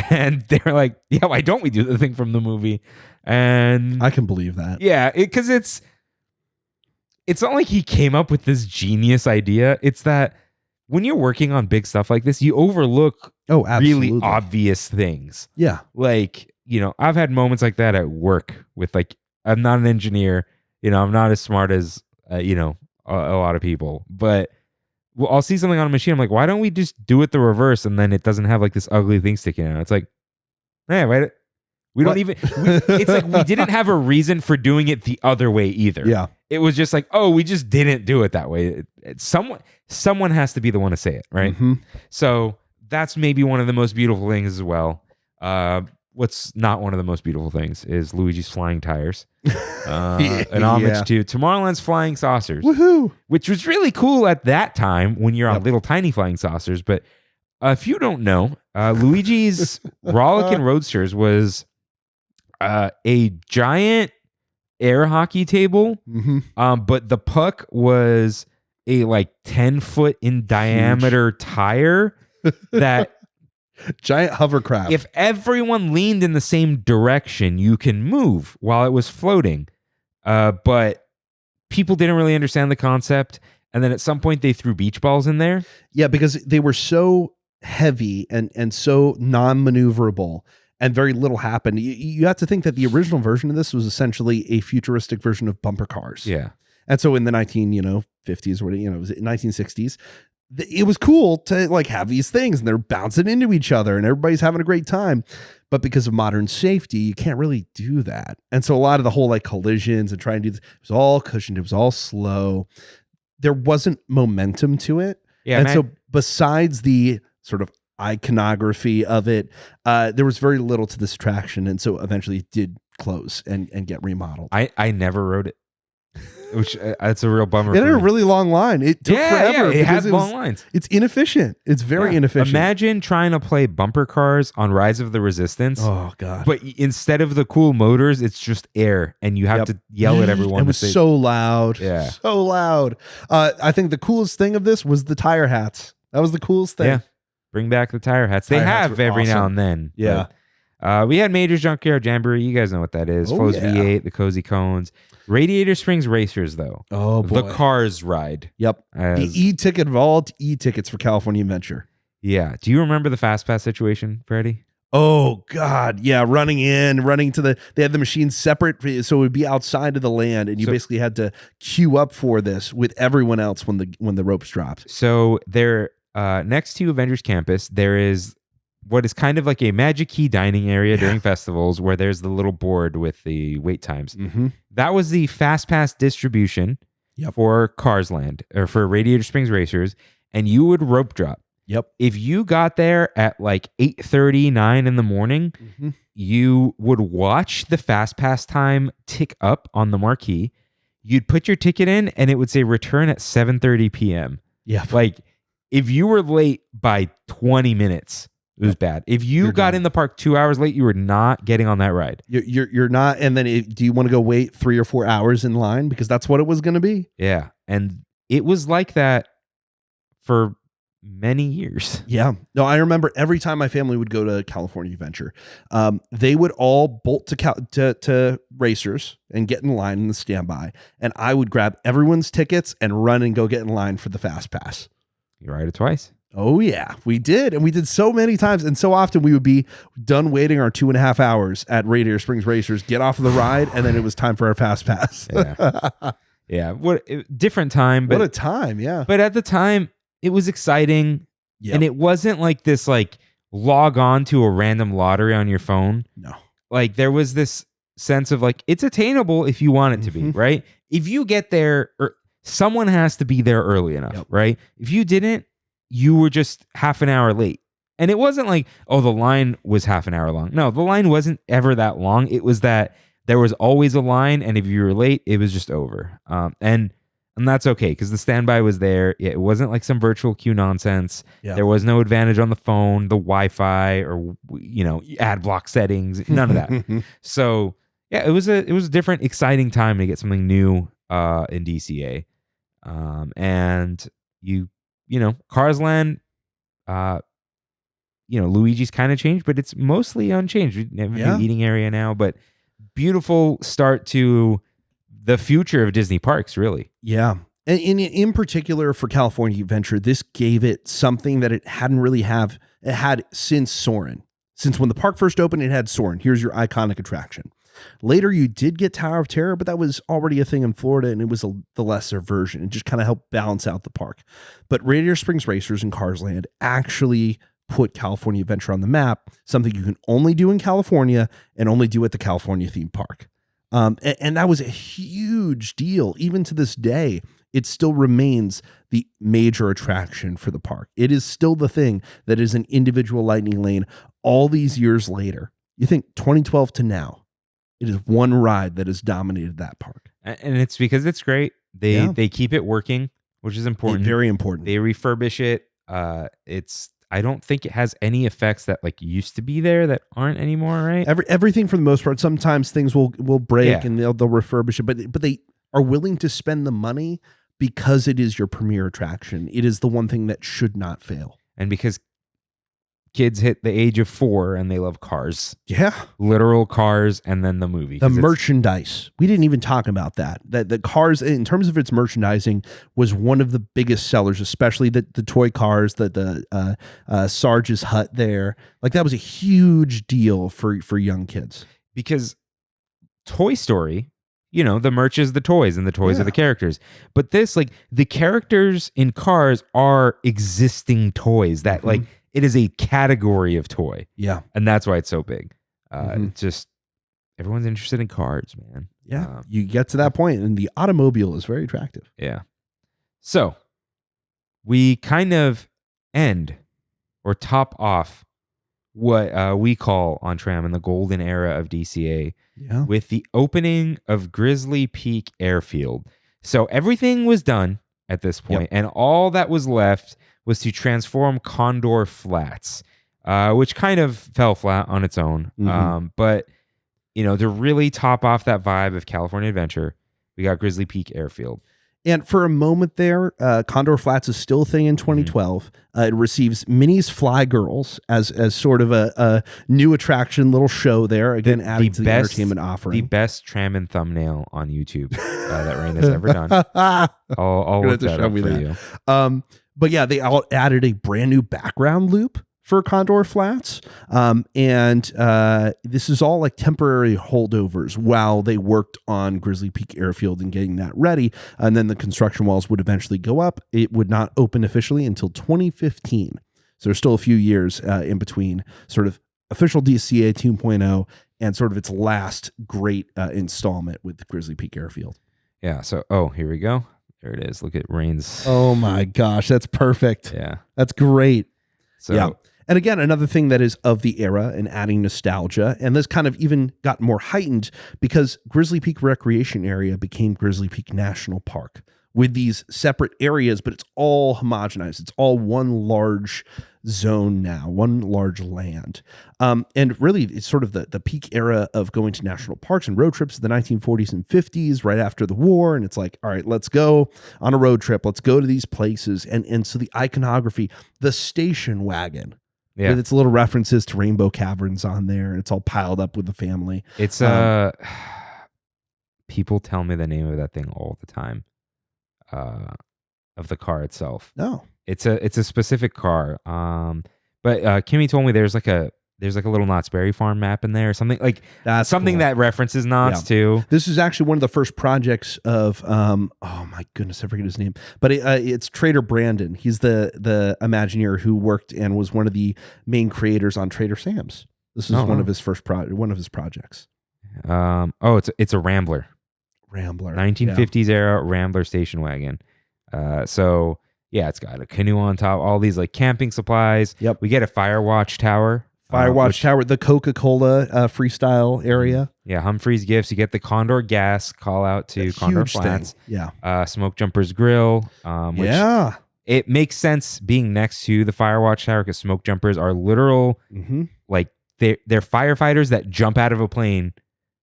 And they're like, yeah, why don't we do the thing from the movie? And I can believe that. Yeah, because it's not like he came up with this genius idea. It's that when you're working on big stuff like this, you overlook really obvious things. Yeah. Like, I've had moments like that at work with, like, I'm not an engineer. I'm not as smart as, a lot of people. But I'll see something on a machine. I'm like, why don't we just do it the reverse? And then it doesn't have like this ugly thing sticking out. It's like, we don't even, it's like we didn't have a reason for doing it the other way either. Yeah. It was just like, we just didn't do it that way. Someone has to be the one to say it, right? Mm-hmm. So that's maybe one of the most beautiful things as well. What's not one of the most beautiful things is Luigi's flying tires. An homage to Tomorrowland's flying saucers. Woohoo! Which was really cool at that time when you're on little tiny flying saucers. But if you don't know, Luigi's Rollickin' Roadsters was a giant air hockey table. Mm-hmm. But the puck was a like 10-foot in diameter tire that giant hovercraft. If everyone leaned in the same direction, you can move while it was floating. But people didn't really understand the concept. And then at some point they threw beach balls in there. Yeah, because they were so heavy and so non-maneuverable, and very little happened. You have to think that the original version of this was essentially a futuristic version of bumper cars. Yeah. And so in the 50s or it was 1960s, it was cool to like have these things and they're bouncing into each other and everybody's having a great time. But because of modern safety, you can't really do that. And so a lot of the whole like collisions and trying to do this, it was all cushioned. It was all slow. There wasn't momentum to it. Yeah. And so besides the sort of iconography of it, there was very little to this attraction. And so eventually it did close and get remodeled. I never rode it. Which that's a real bummer. It had a really long line. It took forever. Yeah, it had long lines. It's inefficient. It's very inefficient. Imagine trying to play bumper cars on Rise of the Resistance. Oh God! But instead of the cool motors, it's just air, and you have to yell at everyone. It was so loud. Yeah, so loud. I think the coolest thing of this was the tire hats. That was the coolest thing. Yeah, bring back the tire hats. They have every now and then. Yeah. But, we had Major's Junkyard Jamboree. You guys know what that is. Flo's V8, the Cozy Cones. Radiator Springs Racers, though. Oh, boy. The Cars ride. Yep. The e-ticket of all e-tickets for California Adventure. Yeah. Do you remember the Fast Pass situation, Freddie? Oh, God. Yeah. Running to they had the machines separate. So it would be outside of the land. And you basically had to queue up for this with everyone else when the ropes dropped. So there, next to Avengers Campus, there is what is kind of like a Magic Key dining area during festivals where there's the little board with the wait times. Mm-hmm. That was the Fast Pass distribution for Cars Land or for Radiator Springs Racers, and you would rope drop. Yep. If you got there at like 8:30, 9 in the morning, you would watch the Fast Pass time tick up on the marquee. You'd put your ticket in and it would say return at 7:30 p.m. Yeah. Like if you were late by 20 minutes, it was bad. If you got in the park 2 hours late, you were not getting on that ride. You're not. And then do you want to go wait 3 or 4 hours in line? Because that's what it was going to be. Yeah. And it was like that for many years. Yeah. No, I remember every time my family would go to California Adventure, they would all bolt to Racers and get in line in the standby. And I would grab everyone's tickets and run and go get in line for the Fast Pass. You ride it twice. Oh, yeah, we did. And we did so many times. And so often we would be done waiting our 2.5 hours at Radiator Springs Racers, get off of the ride, and then it was time for our Fast Pass. Yeah. Different time. But, what a time, yeah. But at the time, it was exciting. Yep. And it wasn't like this, like, log on to a random lottery on your phone. No. Like, there was this sense of, like, it's attainable if you want it to be, right? If you get there, someone has to be there early enough, right? If you didn't, you were just half an hour late. And it wasn't like, oh, the line was half an hour long. No, the line wasn't ever that long. It was that there was always a line, and if you were late, it was just over. And that's okay, because the standby was there. It wasn't like some virtual queue nonsense. Yeah. There was no advantage on the phone, the Wi-Fi, or ad block settings. None of that. So yeah, it was a different, exciting time to get something new in DCA. And Cars Land, Luigi's kind of changed, but it's mostly unchanged. We have a new eating area now, but beautiful start to the future of Disney parks, really. Yeah. And in particular for California Adventure, this gave it something that it hadn't really had since Soarin'. Since when the park first opened, it had Soarin'. Here's your iconic attraction. Later, you did get Tower of Terror, but that was already a thing in Florida, and it was the lesser version. It just kind of helped balance out the park. But Radiator Springs Racers and Cars Land actually put California Adventure on the map, something you can only do in California and only do at the California theme park. And that was a huge deal. Even to this day, it still remains the major attraction for the park. It is still the thing that is an individual lightning lane all these years later. You think 2012 to now, it is one ride that has dominated that park. And it's because it's great. They keep it working, which is important. Very important. They refurbish it. I don't think it has any effects that like used to be there that aren't anymore, right? Everything for the most part. Sometimes things will break and they'll refurbish it, but they are willing to spend the money because it is your premier attraction. It is the one thing that should not fail. And because kids hit the age of 4 and they love cars, Yeah. literal cars, and then the movie. The merchandise. We didn't even talk about that. That the cars, in terms of its merchandising, was one of the biggest sellers, especially the toy cars, the Sarge's hut there. Like that was a huge deal for young kids. Because Toy Story, you know, the merch is the toys and the toys are the characters. But this, like, the characters in cars are existing toys that like it is a category of toy. Yeah. And that's why it's so big. It's just everyone's interested in cars, man. Yeah. You get to that point and the automobile is very attractive. Yeah. So we kind of end or top off what we call on Trammin the golden era of DCA with the opening of Grizzly Peak Airfield. So everything was done at this point, and all that was left was to transform Condor Flats, which kind of fell flat on its own. But, you know, to really top off that vibe of California Adventure, we got Grizzly Peak Airfield. And for a moment there, Condor Flats is still a thing in 2012. It receives Minnie's Fly Girls as sort of a new attraction, little show there. Again, adding to the entertainment offering. The best Trammin thumbnail on YouTube that Rain has ever done. I'll look that up for you. But yeah, they added a brand new background loop for Condor Flats. And this is all like temporary holdovers while they worked on Grizzly Peak Airfield and getting that ready. And then the construction walls would eventually go up. It would not open officially until 2015. So there's still a few years in between sort of official DCA 2.0 and sort of its last great installment with the Grizzly Peak Airfield. Yeah. So, here we go. There it is. Look at Rain's. Oh my gosh. That's perfect. Yeah. That's great. So, yeah. And again, another thing that is of the era and adding nostalgia, and this kind of even got more heightened because Grizzly Peak Recreation Area became Grizzly Peak National Park with these separate areas, but it's all homogenized. It's all one large zone now, one large land. And really, it's sort of the peak era of going to national parks and road trips in the 1940s and 50s, right after the war. And it's like, all right, let's go on a road trip. Let's go to these places. And so the iconography, the station wagon, with its little references to Rainbow Caverns on there, and it's all piled up with the family. It's people tell me the name of that thing all the time. Of the car itself. No, it's a specific car. But Kimmy told me there's like a little Knott's Berry Farm map in there or something like that's something cool. that references Knott's too. This is actually one of the first projects of oh my goodness, I forget his name, but it's Trader Brandon. He's the Imagineer who worked and was one of the main creators on Trader Sam's. This is one of his first one of his projects. It's a Rambler. 1950s era Rambler station wagon. So yeah, it's got a canoe on top, all these like camping supplies. Yep. We get a Firewatch tower. Tower, the Coca-Cola freestyle area. Yeah, Humphrey's Gifts. You get the Condor Gas call out to Condor Flats. Thing. Yeah. Smoke Jumper's Grill. Which it makes sense being next to the Firewatch tower because Smoke Jumpers are literal like they're firefighters that jump out of a plane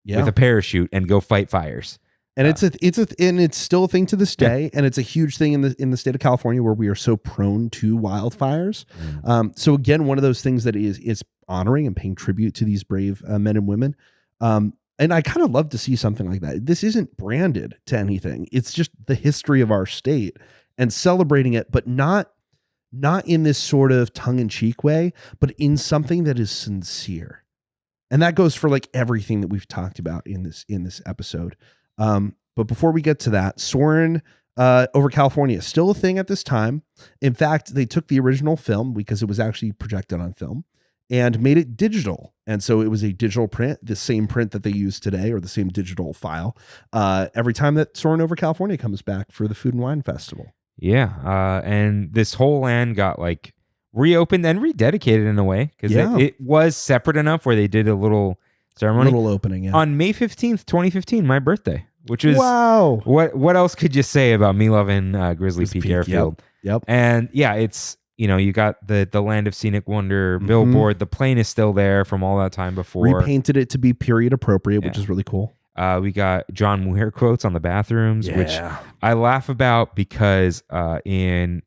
with a parachute and go fight fires. And it's still a thing to this day, and it's a huge thing in the state of California where we are so prone to wildfires. So again, one of those things that is honoring and paying tribute to these brave men and women. And I kind of love to see something like that. This isn't branded to anything; it's just the history of our state and celebrating it, but not in this sort of tongue-in-cheek way, but in something that is sincere. And that goes for like everything that we've talked about in this episode. But before we get to that, Soarin' over California is still a thing at this time. In fact, they took the original film because it was actually projected on film and made it digital. And so it was a digital print, the same print that they use today or the same digital file, every time that Soarin' over California comes back for the Food and Wine Festival. Yeah. And this whole land got like reopened and rededicated in a way because it was separate enough where they did a little ceremony. Little opening, on May 15th, 2015, my birthday, which is wow. What else could you say about me loving Grizzly Peak Airfield? Yep. And yeah, it's, you got the Land of Scenic Wonder billboard. The plane is still there from all that time before. Repainted it to be period appropriate, which is really cool. We got John Muir quotes on the bathrooms, which I laugh about because in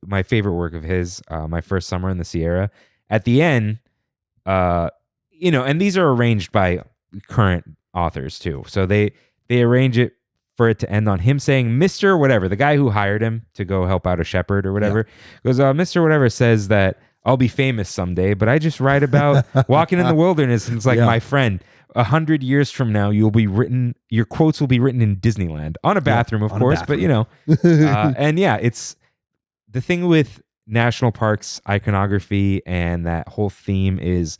my favorite work of his, My First Summer in the Sierra, at the end, and these are arranged by current authors too. So they arrange it for it to end on him saying, Mr. Whatever, the guy who hired him to go help out a shepherd or whatever, goes, Mr. Whatever says that I'll be famous someday, but I just write about walking in the wilderness. And it's like, my friend, 100 years from now, your quotes will be written in Disneyland on a bathroom, of course, but and it's the thing with national parks iconography and that whole theme is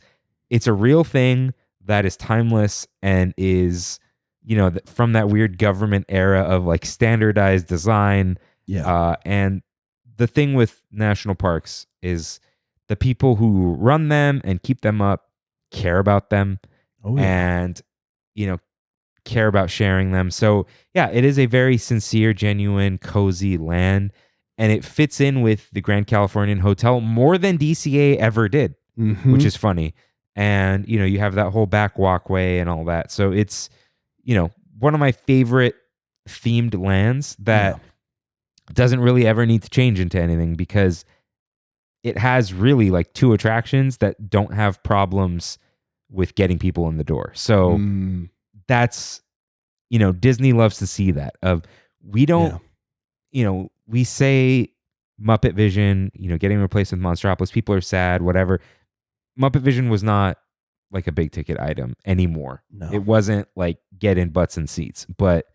it's a real thing that is timeless and is, from that weird government era of like standardized design. And the thing with national parks is the people who run them and keep them up care about them and, care about sharing them. So it is a very sincere, genuine, cozy land. And it fits in with the Grand Californian Hotel more than DCA ever did, which is funny. And, you have that whole back walkway and all that. So it's, one of my favorite themed lands that doesn't really ever need to change into anything because it has really like 2 attractions that don't have problems with getting people in the door. So that's, Disney loves to see that we don't, we say Muppet Vision, getting replaced with Monstropolis. People are sad, whatever. Muppet Vision was not like a big ticket item anymore. No. It wasn't like get in butts and seats, but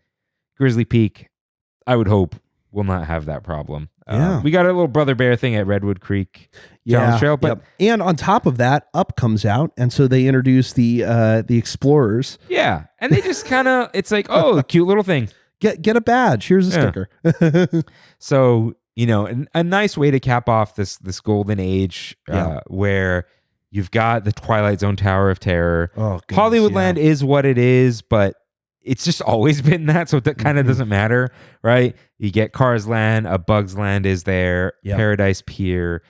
Grizzly Peak, I would hope, will not have that problem. We got a little Brother Bear thing at Redwood Creek Challenge Trail, but and on top of that, Up comes out, and so they introduce the Explorers. Yeah, and they just kind of, it's like, oh, cute little thing. Get a badge. Here's a sticker. So a nice way to cap off this golden age where you've got the Twilight Zone Tower of Terror. Oh, goodness, Hollywoodland is what it is, but it's just always been that, so that kind of doesn't matter, right? You get Cars Land, A Bug's Land is there, Paradise Pier,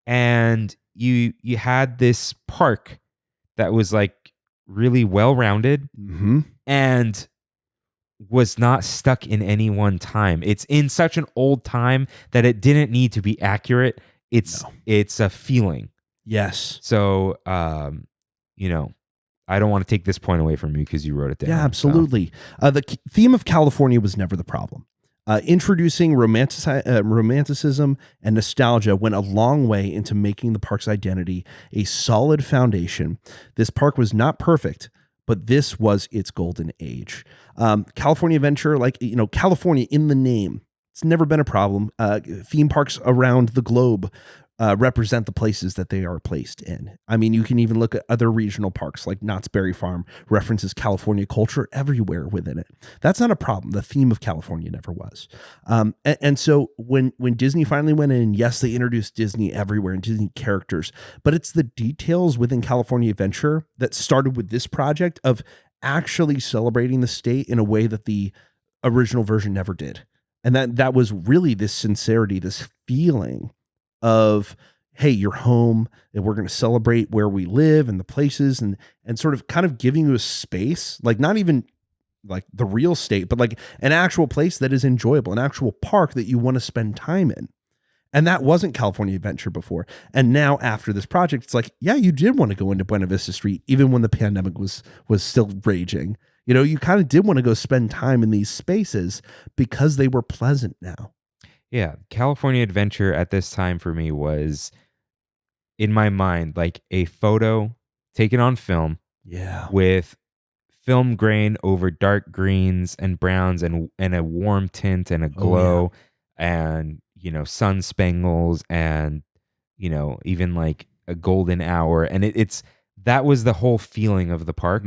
and you had this park that was like really well-rounded and was not stuck in any one time. It's in such an old time that it didn't need to be accurate. It's a feeling. Yes. So, I don't want to take this point away from you because you wrote it down. Yeah, absolutely. The theme of California was never the problem. Introducing romanticism and nostalgia went a long way into making the park's identity a solid foundation. This park was not perfect, but this was its golden age. California Adventure, California in the name, it's never been a problem. Theme parks around the globe represent the places that they are placed in. I mean, you can even look at other regional parks like Knott's Berry Farm references California culture everywhere within it. That's not a problem. The theme of California never was. And so when Disney finally went in, yes, they introduced Disney everywhere and Disney characters, but it's the details within California Adventure that started with this project of actually celebrating the state in a way that the original version never did. And that was really this sincerity, this feeling of, hey, you're home and we're going to celebrate where we live and the places and sort of kind of giving you a space, like not even like the real state, but like an actual place that is enjoyable, an actual park that you want to spend time in. And that wasn't California Adventure before. And now after this project, it's like, yeah, you did want to go into Buena Vista Street, even when the pandemic was still raging. You kind of did want to go spend time in these spaces because they were pleasant now. Yeah, California Adventure at this time for me was, in my mind, like a photo taken on film with film grain over dark greens and browns and a warm tint and a glow and, sun spangles and, even like a golden hour. And that was the whole feeling of the park.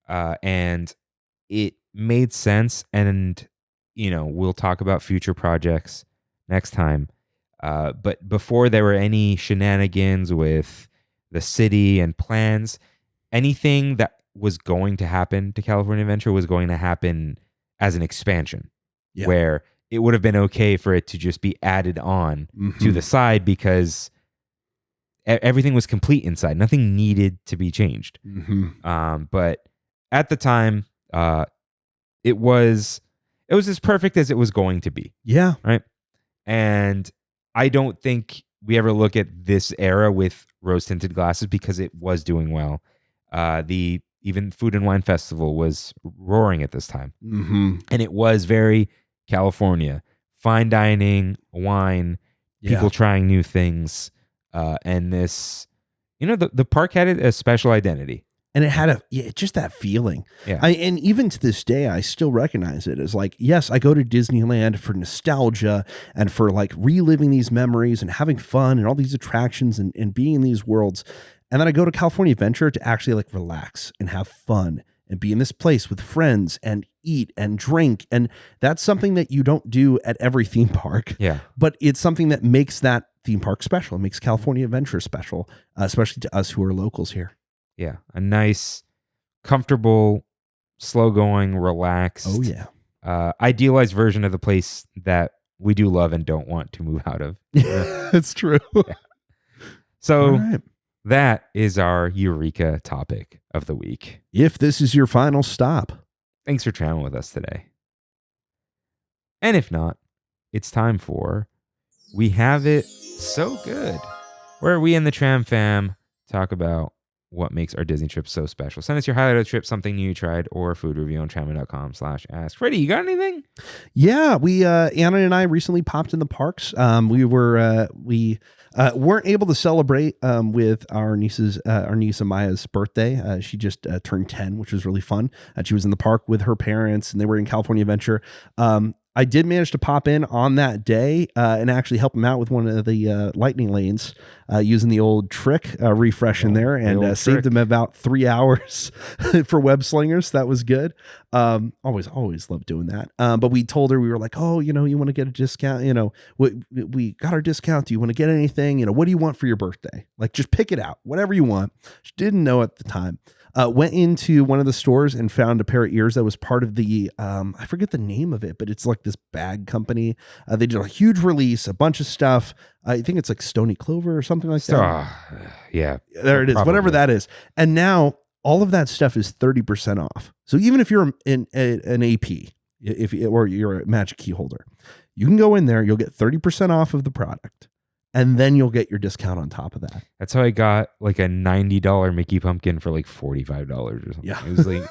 And it made sense. And, we'll talk about future projects next time. But before there were any shenanigans with the city and plans, anything that was going to happen to California Adventure was going to happen as an expansion, where it would have been okay for it to just be added on to the side because everything was complete inside. Nothing needed to be changed. But at the time, it was as perfect as it was going to be. Yeah. Right. And I don't think we ever look at this era with rose tinted glasses because it was doing well. The even Food and Wine Festival was roaring at this time, and it was very California, fine dining, wine, people trying new things, and this, the park had a special identity. And it had just that feeling. Yeah. And even to this day, I still recognize it as like, yes, I go to Disneyland for nostalgia and for like reliving these memories and having fun and all these attractions and being in these worlds. And then I go to California Adventure to actually like relax and have fun and be in this place with friends and eat and drink. And that's something that you don't do at every theme park. Yeah. But it's something that makes that theme park special. It makes California Adventure special, especially to us who are locals here. Yeah, a nice, comfortable, slow-going, relaxed, idealized version of the place that we do love and don't want to move out of. It's true. Yeah. So that is our Eureka topic of the week. If this is your final stop. Thanks for traveling with us today. And if not, it's time for We Have It So Good, where we and the Tram fam talk about what makes our Disney trip so special. Send us your highlight of the trip, something new you tried, or a food review on trammin.com/ask. Freddie, you got anything? Yeah, we Anna and I recently popped in the parks. We weren't able to celebrate with our niece Amaya's birthday. She just turned 10, which was really fun. She was in the park with her parents, and they were in California Adventure. I did manage to pop in on that day and actually help him out with one of the lightning lanes using the old trick refresh in there, and saved him about 3 hours for web slingers. That was good. Always love doing that. But we told her, we were like, oh, you want to get a discount? We got our discount. Do you want to get anything? What do you want for your birthday? Like, just pick it out, whatever you want. She didn't know at the time. Went into one of the stores and found a pair of ears that was part of the, I forget the name of it, but it's like this bag company. They did a huge release, a bunch of stuff. I think it's like Stony Clover or something like that. Yeah. There it is, whatever that is. And now all of that stuff is 30% off. So even if you're an AP, or you're a Magic Key holder, you can go in there, you'll get 30% off of the product. And then you'll get your discount on top of that. That's how I got like a $90 Mickey pumpkin for like $45 or something. Yeah. It was like,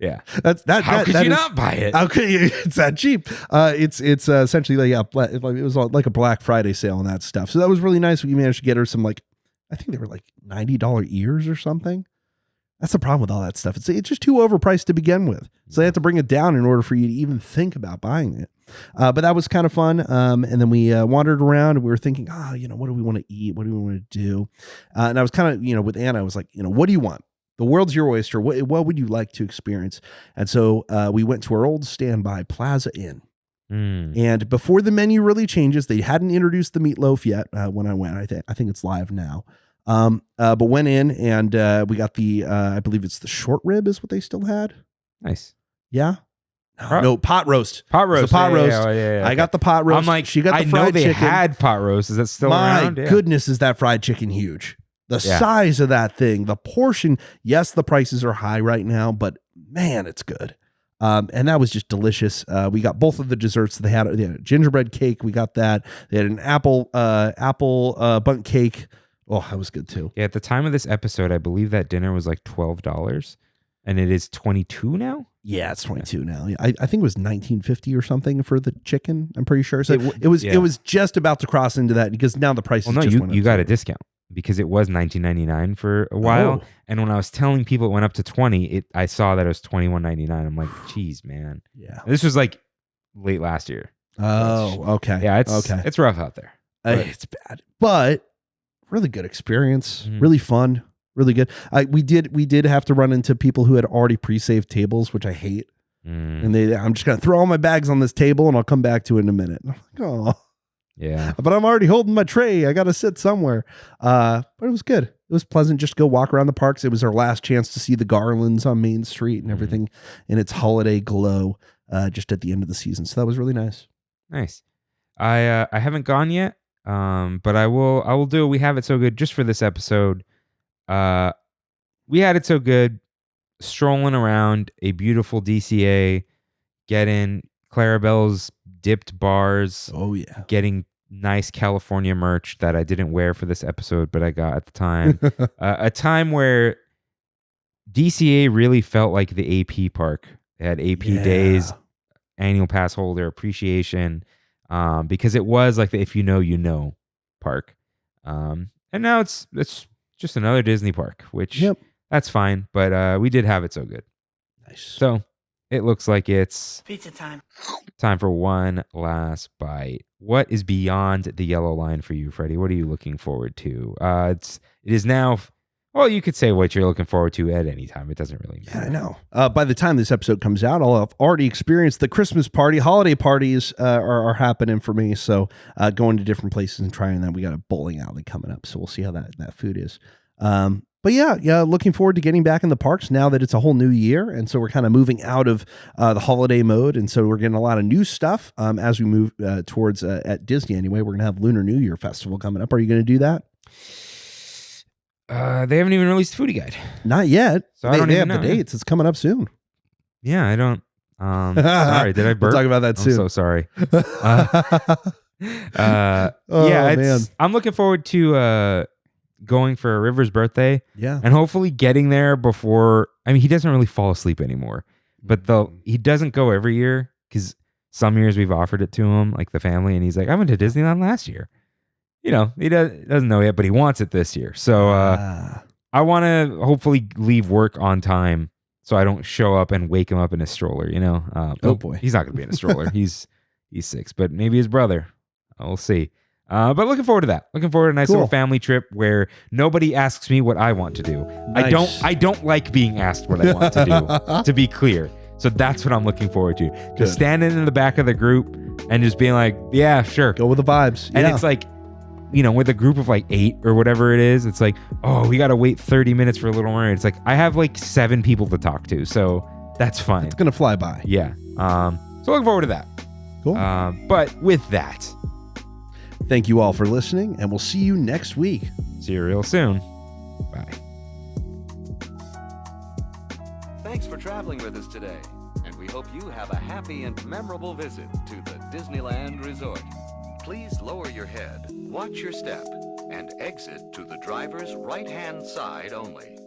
yeah. How could you not buy it? How could you? It's that cheap. It's essentially like, it was like a Black Friday sale on that stuff. So that was really nice. We managed to get her some, like, I think they were like $90 ears or something. That's the problem with all that stuff. It's just too overpriced to begin with. So they have to bring it down in order for you to even think about buying it. But that was kind of fun. And then we wandered around and we were thinking, what do we want to eat? What do we want to do? And I was kind of, with Anna, I was like, what do you want? The world's your oyster. What would you like to experience? And so we went to our old standby Plaza Inn. And before the menu really changes, they hadn't introduced the meatloaf yet when I went. I think it's live now. But went in and we got the I believe it's the short rib is what they still had. Nice. Yeah. No, pot roast. Pot roast. The pot roast. Yeah, I got the pot roast. I'm like, she got the I fried know they chicken. had pot roast. Is that still around? My goodness, is that fried chicken huge? The size of that thing, the portion. Yes, the prices are high right now, but man, it's good. And that was just delicious. We got both of the desserts. They had a gingerbread cake. We got that. They had an apple bundt cake. Oh, that was good too. Yeah, at the time of this episode, I believe that dinner was like $12, and it is $22 now. Yeah, it's 22 now. I think it was $19.50 or something for the chicken. I'm pretty sure. So it was just about to cross into that because now the price. Well, no, you got a discount because it was $19.99 for a while, and when I was telling people it went up to $20, I saw that it was $21.99. I'm like, geez, man. Yeah, this was like late last year. Oh, okay. Yeah, it's rough out there. It's bad, but really good experience. Really fun. Really good. We did have to run into people who had already pre-saved tables, which I hate. And I'm just gonna throw all my bags on this table and I'll come back to it in a minute. I'm like, oh, yeah. But I'm already holding my tray. I gotta sit somewhere. But it was good. It was pleasant just to go walk around the parks. It was our last chance to see the garlands on Main Street and everything in its holiday glow just at the end of the season. So that was really nice. Nice. I haven't gone yet, but I will do. We have it so good just for this episode. We had it so good strolling around a beautiful DCA, getting Clarabelle's dipped bars. Oh yeah. Getting nice California merch that I didn't wear for this episode, but I got at the time. A time where DCA really felt like the AP park. They had AP days, annual pass holder appreciation, because it was like the if you know park. And now it's just another Disney park, which that's fine, but we did have it so good. Nice. So it looks like it's pizza time. Time for one last bite. What is beyond the yellow line for you, Freddy? What are you looking forward to? It is now. Well, you could say what you're looking forward to at any time. It doesn't really matter. Yeah, I know. By the time this episode comes out, I'll have already experienced the Christmas party. Holiday parties are happening for me. So going to different places and trying that. We got a bowling alley coming up. So we'll see how that food is. But yeah, looking forward to getting back in the parks now that it's a whole new year. And so we're kind of moving out of the holiday mode. And so we're getting a lot of new stuff as we move towards, at Disney anyway, we're going to have Lunar New Year Festival coming up. Are you going to do that? They haven't even released the foodie guide. Not yet. So I don't they even have know. the dates. It's coming up soon. Yeah, I don't. Sorry, did I burp? We'll talk about that soon. I'm so sorry. Man. I'm looking forward to going for River's birthday. Yeah. And hopefully getting there before. I mean, he doesn't really fall asleep anymore, but he doesn't go every year because some years we've offered it to him, like the family, and he's like, I went to Disneyland last year. You know, he doesn't know yet, but he wants it this year. So I want to hopefully leave work on time so I don't show up and wake him up in a stroller, you know? Oh boy. He's not going to be in a stroller. He's 6, but maybe his brother. We'll see. But looking forward to that. Looking forward to a nice little family trip where nobody asks me what I want to do. Nice. I don't like being asked what I want to do, to be clear. So that's what I'm looking forward to. Just standing in the back of the group and just being like, yeah, sure. Go with the vibes. And it's like, you know, with a group of like 8 or whatever it is, it's like, oh, we got to wait 30 minutes for a Little Mermaid. It's like, I have like 7 people to talk to. So that's fine. It's going to fly by. Yeah. So looking forward to that. Cool. But with that, thank you all for listening, and we'll see you next week. see you real soon. Bye. Thanks for traveling with us today, and we hope you have a happy and memorable visit to the Disneyland Resort. Please lower your head, watch your step, and exit to the driver's right-hand side only.